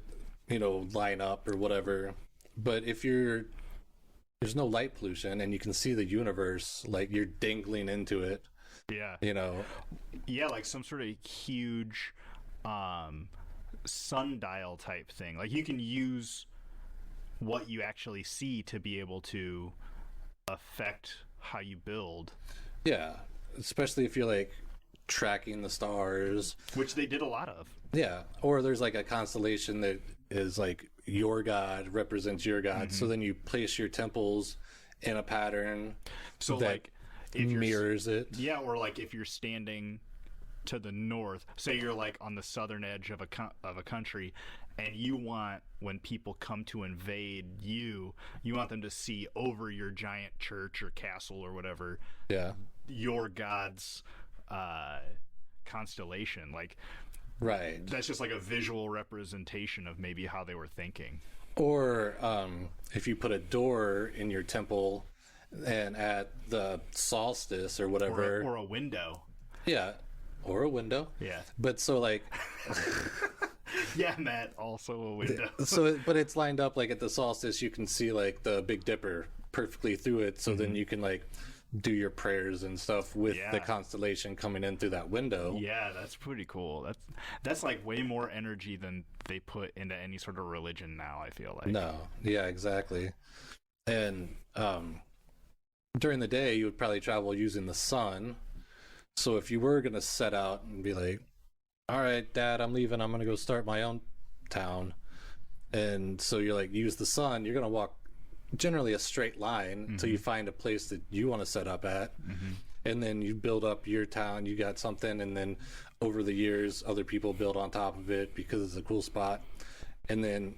line up or whatever, but if you're there's no light pollution, and you can see the universe, like you're dangling into it. Yeah. You know? Yeah, like some sort of huge sundial type thing. Like you can use what you actually see to be able to affect how you build. Yeah. Especially if you're like tracking the stars. Which they did a lot of. Yeah. Or there's like a constellation that is like your god represents your god. So then you place your temples in a pattern So that like if mirrors it. Yeah, or like if you're standing to the north, say you're like on the southern edge of a country, and you want, when people come to invade you want them to see over your giant church or castle or whatever, Yeah. your god's constellation. Like, Right. that's just like a visual representation of maybe how they were thinking. Or if you put a door in your temple and at the solstice or whatever. Or a window. Yeah. Or a window. Yeah. But so like Yeah, Matt, also a window. but it's lined up like at the solstice you can see like the Big Dipper perfectly through it, so then you can like do your prayers and stuff with the constellation coming in through that window. Yeah, that's pretty cool. That's like way more energy than they put into any sort of religion now, I feel like. No. Yeah, exactly. And during the day you would probably travel using the sun. So if you were going to set out and be like, all right, Dad, I'm leaving. I'm going to go start my own town. And so you're like, use the sun. You're going to walk generally a straight line until you find a place that you want to set up at. And then you build up your town. You got something. And then over the years, other people build on top of it because it's a cool spot. And then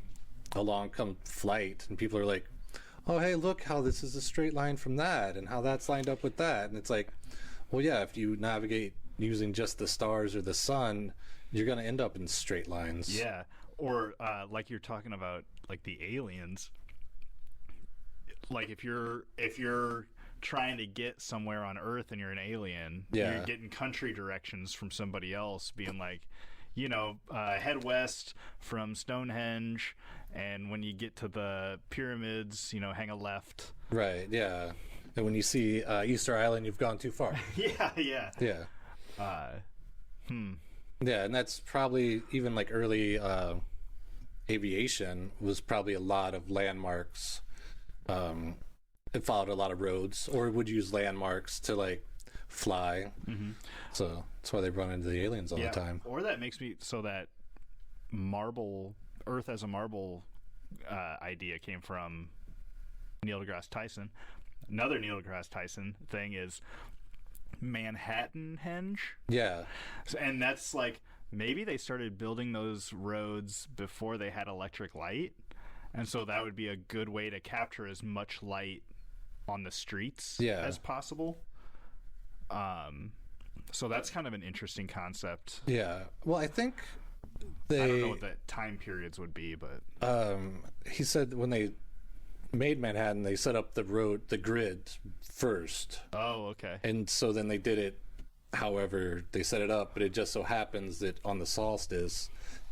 along come flight. And people are like, oh, hey, look how this is a straight line from that. And how that's lined up with that. And it's like, well, yeah, if you navigate using just the stars or the sun, you're going to end up in straight lines. Yeah. Or like you're talking about, like the aliens. Like if you're trying to get somewhere on Earth and you're an alien, you're getting country directions from somebody else being like, head west from Stonehenge, and when you get to the pyramids, hang a left. Right, yeah. And when you see Easter Island, you've gone too far. Yeah. Yeah. Yeah, and that's probably even like early aviation was probably a lot of landmarks. It followed a lot of roads, or would use landmarks to like fly. So that's why they run into the aliens all the time. Or that makes me so that Earth as a marble idea came from Neil deGrasse Tyson. Another Neil deGrasse Tyson thing is Manhattan-henge. Yeah. And that's like, maybe they started building those roads before they had electric light. And so that would be a good way to capture as much light on the streets as possible. So that's kind of an interesting concept. Yeah. Well, I think I don't know what the time periods would be, but he said when they made Manhattan, they set up the grid first. Oh, okay. And so then they did it however they set it up, but it just so happens that on the solstice,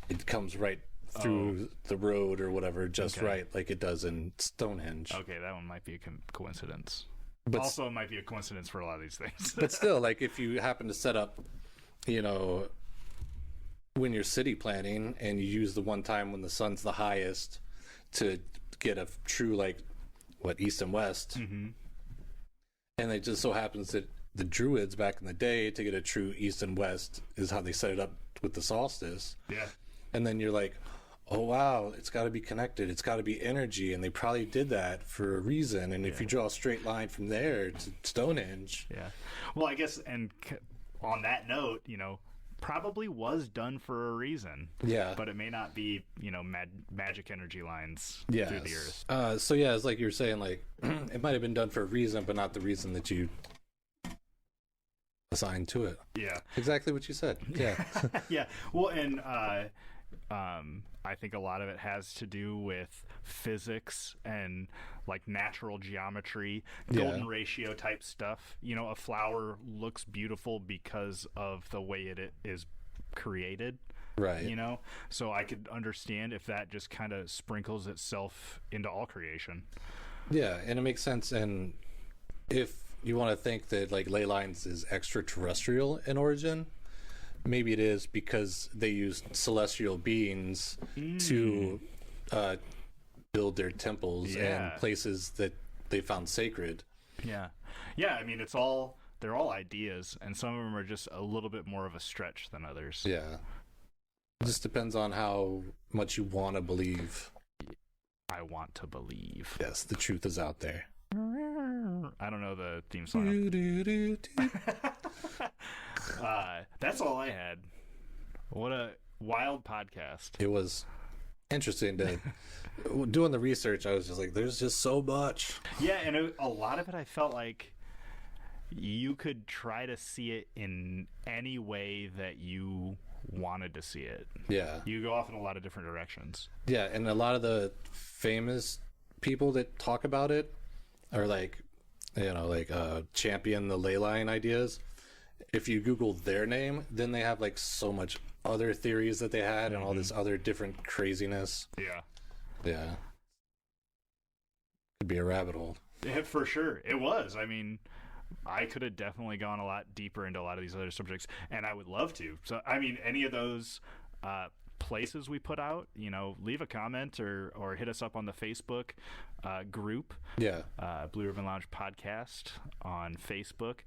it comes right through the road or whatever, just right, like it does in Stonehenge. Okay, that one might be a coincidence. But also, it might be a coincidence for a lot of these things. But still, like if you happen to set up, when you're city planning and you use the one time when the sun's the highest to get a true east and west, and it just so happens that the Druids back in the day, to get a true east and west, is how they set it up with the solstice. Yeah. And then you're like, oh wow, it's got to be connected, it's got to be energy, and they probably did that for a reason. And if you draw a straight line from there to Stonehenge, well, I guess, and on that note, probably was done for a reason. Yeah. But it may not be, magic energy lines through the earth. So yeah, it's like you're saying, like it might have been done for a reason, but not the reason that you assigned to it. Yeah. Exactly what you said. Yeah. Yeah. Well, and I think a lot of it has to do with physics and like natural geometry, golden ratio type stuff. A flower looks beautiful because of the way it is created. Right. So I could understand if that just kind of sprinkles itself into all creation. Yeah, and it makes sense. And if you want to think that like Ley Lines is extraterrestrial in origin, maybe it is because they used celestial beings to build their temples and places that they found sacred. Yeah. I mean, they're all ideas, and some of them are just a little bit more of a stretch than others. Yeah. It just depends on how much you want to believe. I want to believe. Yes, the truth is out there. I don't know the theme song. That's all I had. What a wild podcast. It was interesting to doing the research. I was just like, there's just so much. Yeah, and a lot of it I felt like you could try to see it in any way that you wanted to see it. Yeah. You go off in a lot of different directions. Yeah, and a lot of the famous people that talk about it are like, champion the ley line ideas. If you Google their name, then they have like so much other theories that they had and all this other different craziness. Yeah. Could be a rabbit hole. Yeah, for sure. It was. I mean, I could have definitely gone a lot deeper into a lot of these other subjects, and I would love to. So, I mean, any of those places we put out, leave a comment or hit us up on the Facebook group. Yeah. Blue Ribbon Lounge Podcast on Facebook,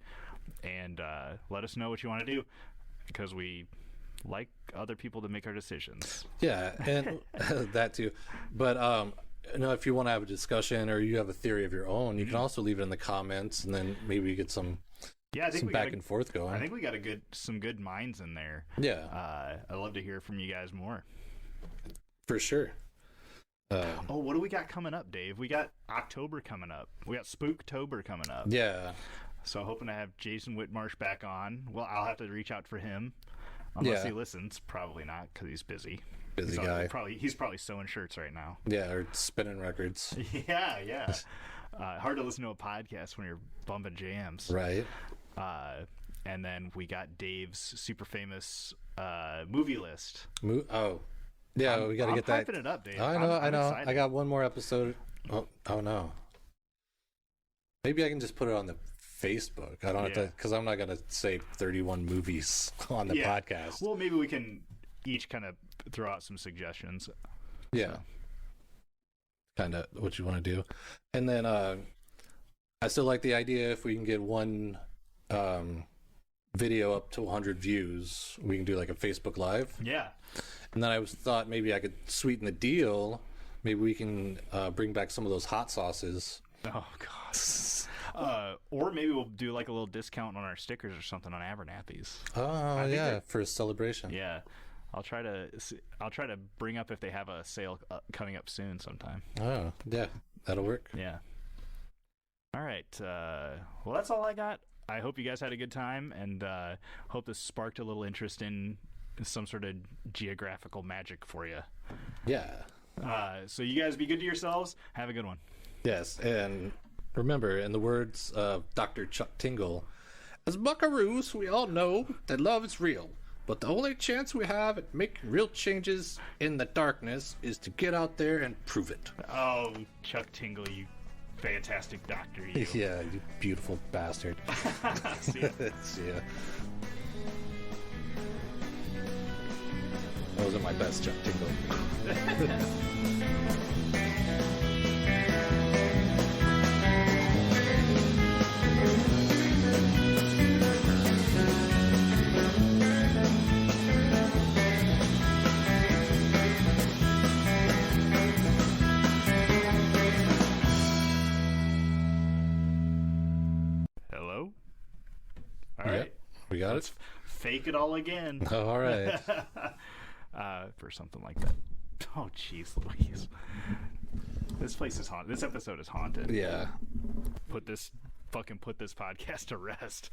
and let us know what you want to do, because we like other people to make our decisions. Yeah, and that too. But if you want to have a discussion or you have a theory of your own, you can also leave it in the comments, and then maybe get some back and forth going. I think we got some good minds in there. Yeah. I'd love to hear from you guys more. For sure. What do we got coming up, Dave? We got October coming up. We got Spooktober coming up. Yeah. So hoping to have Jason Whitmarsh back on. Well, I'll have to reach out for him. Unless he listens. Probably not, because he's busy. Busy guy. He's probably sewing shirts right now. Yeah, or spinning records. Yeah. Hard to listen to a podcast when you're bumping jams. Right. And then we got Dave's super famous movie list. Yeah, we got to get that. I'm hyping it up, Dave. I know. Excited. I got one more episode. Oh no. Maybe I can just put it on the Facebook. I don't have to, because I'm not going to say 31 movies on the podcast. Well, maybe we can each kind of throw out some suggestions. Yeah. So. Kind of what you want to do. And then I still like the idea, if we can get one video up to 100 views, we can do like a Facebook Live. Yeah. And then I thought maybe I could sweeten the deal. Maybe we can bring back some of those hot sauces. Oh, God. Or maybe we'll do like a little discount on our stickers or something on Abernathy's. Oh, yeah, for a celebration. Yeah. I'll try to bring up if they have a sale coming up soon sometime. Oh, yeah. That'll work. Yeah. All right. Well, that's all I got. I hope you guys had a good time, and hope this sparked a little interest in some sort of geographical magic for you. Yeah. So you guys be good to yourselves. Have a good one. Yes, and remember, in the words of Dr. Chuck Tingle, as buckaroos, we all know that love is real, but the only chance we have at making real changes in the darkness is to get out there and prove it. Oh, Chuck Tingle, you fantastic doctor, you. Yeah, you beautiful bastard. See ya. See ya. Those are my best, Chuck Tingle. Hello? All right. We got Let's fake it all again. Oh, all right. For something like that. Oh, jeez, Louise. This place is haunted. This episode is haunted. Yeah. Put this podcast to rest.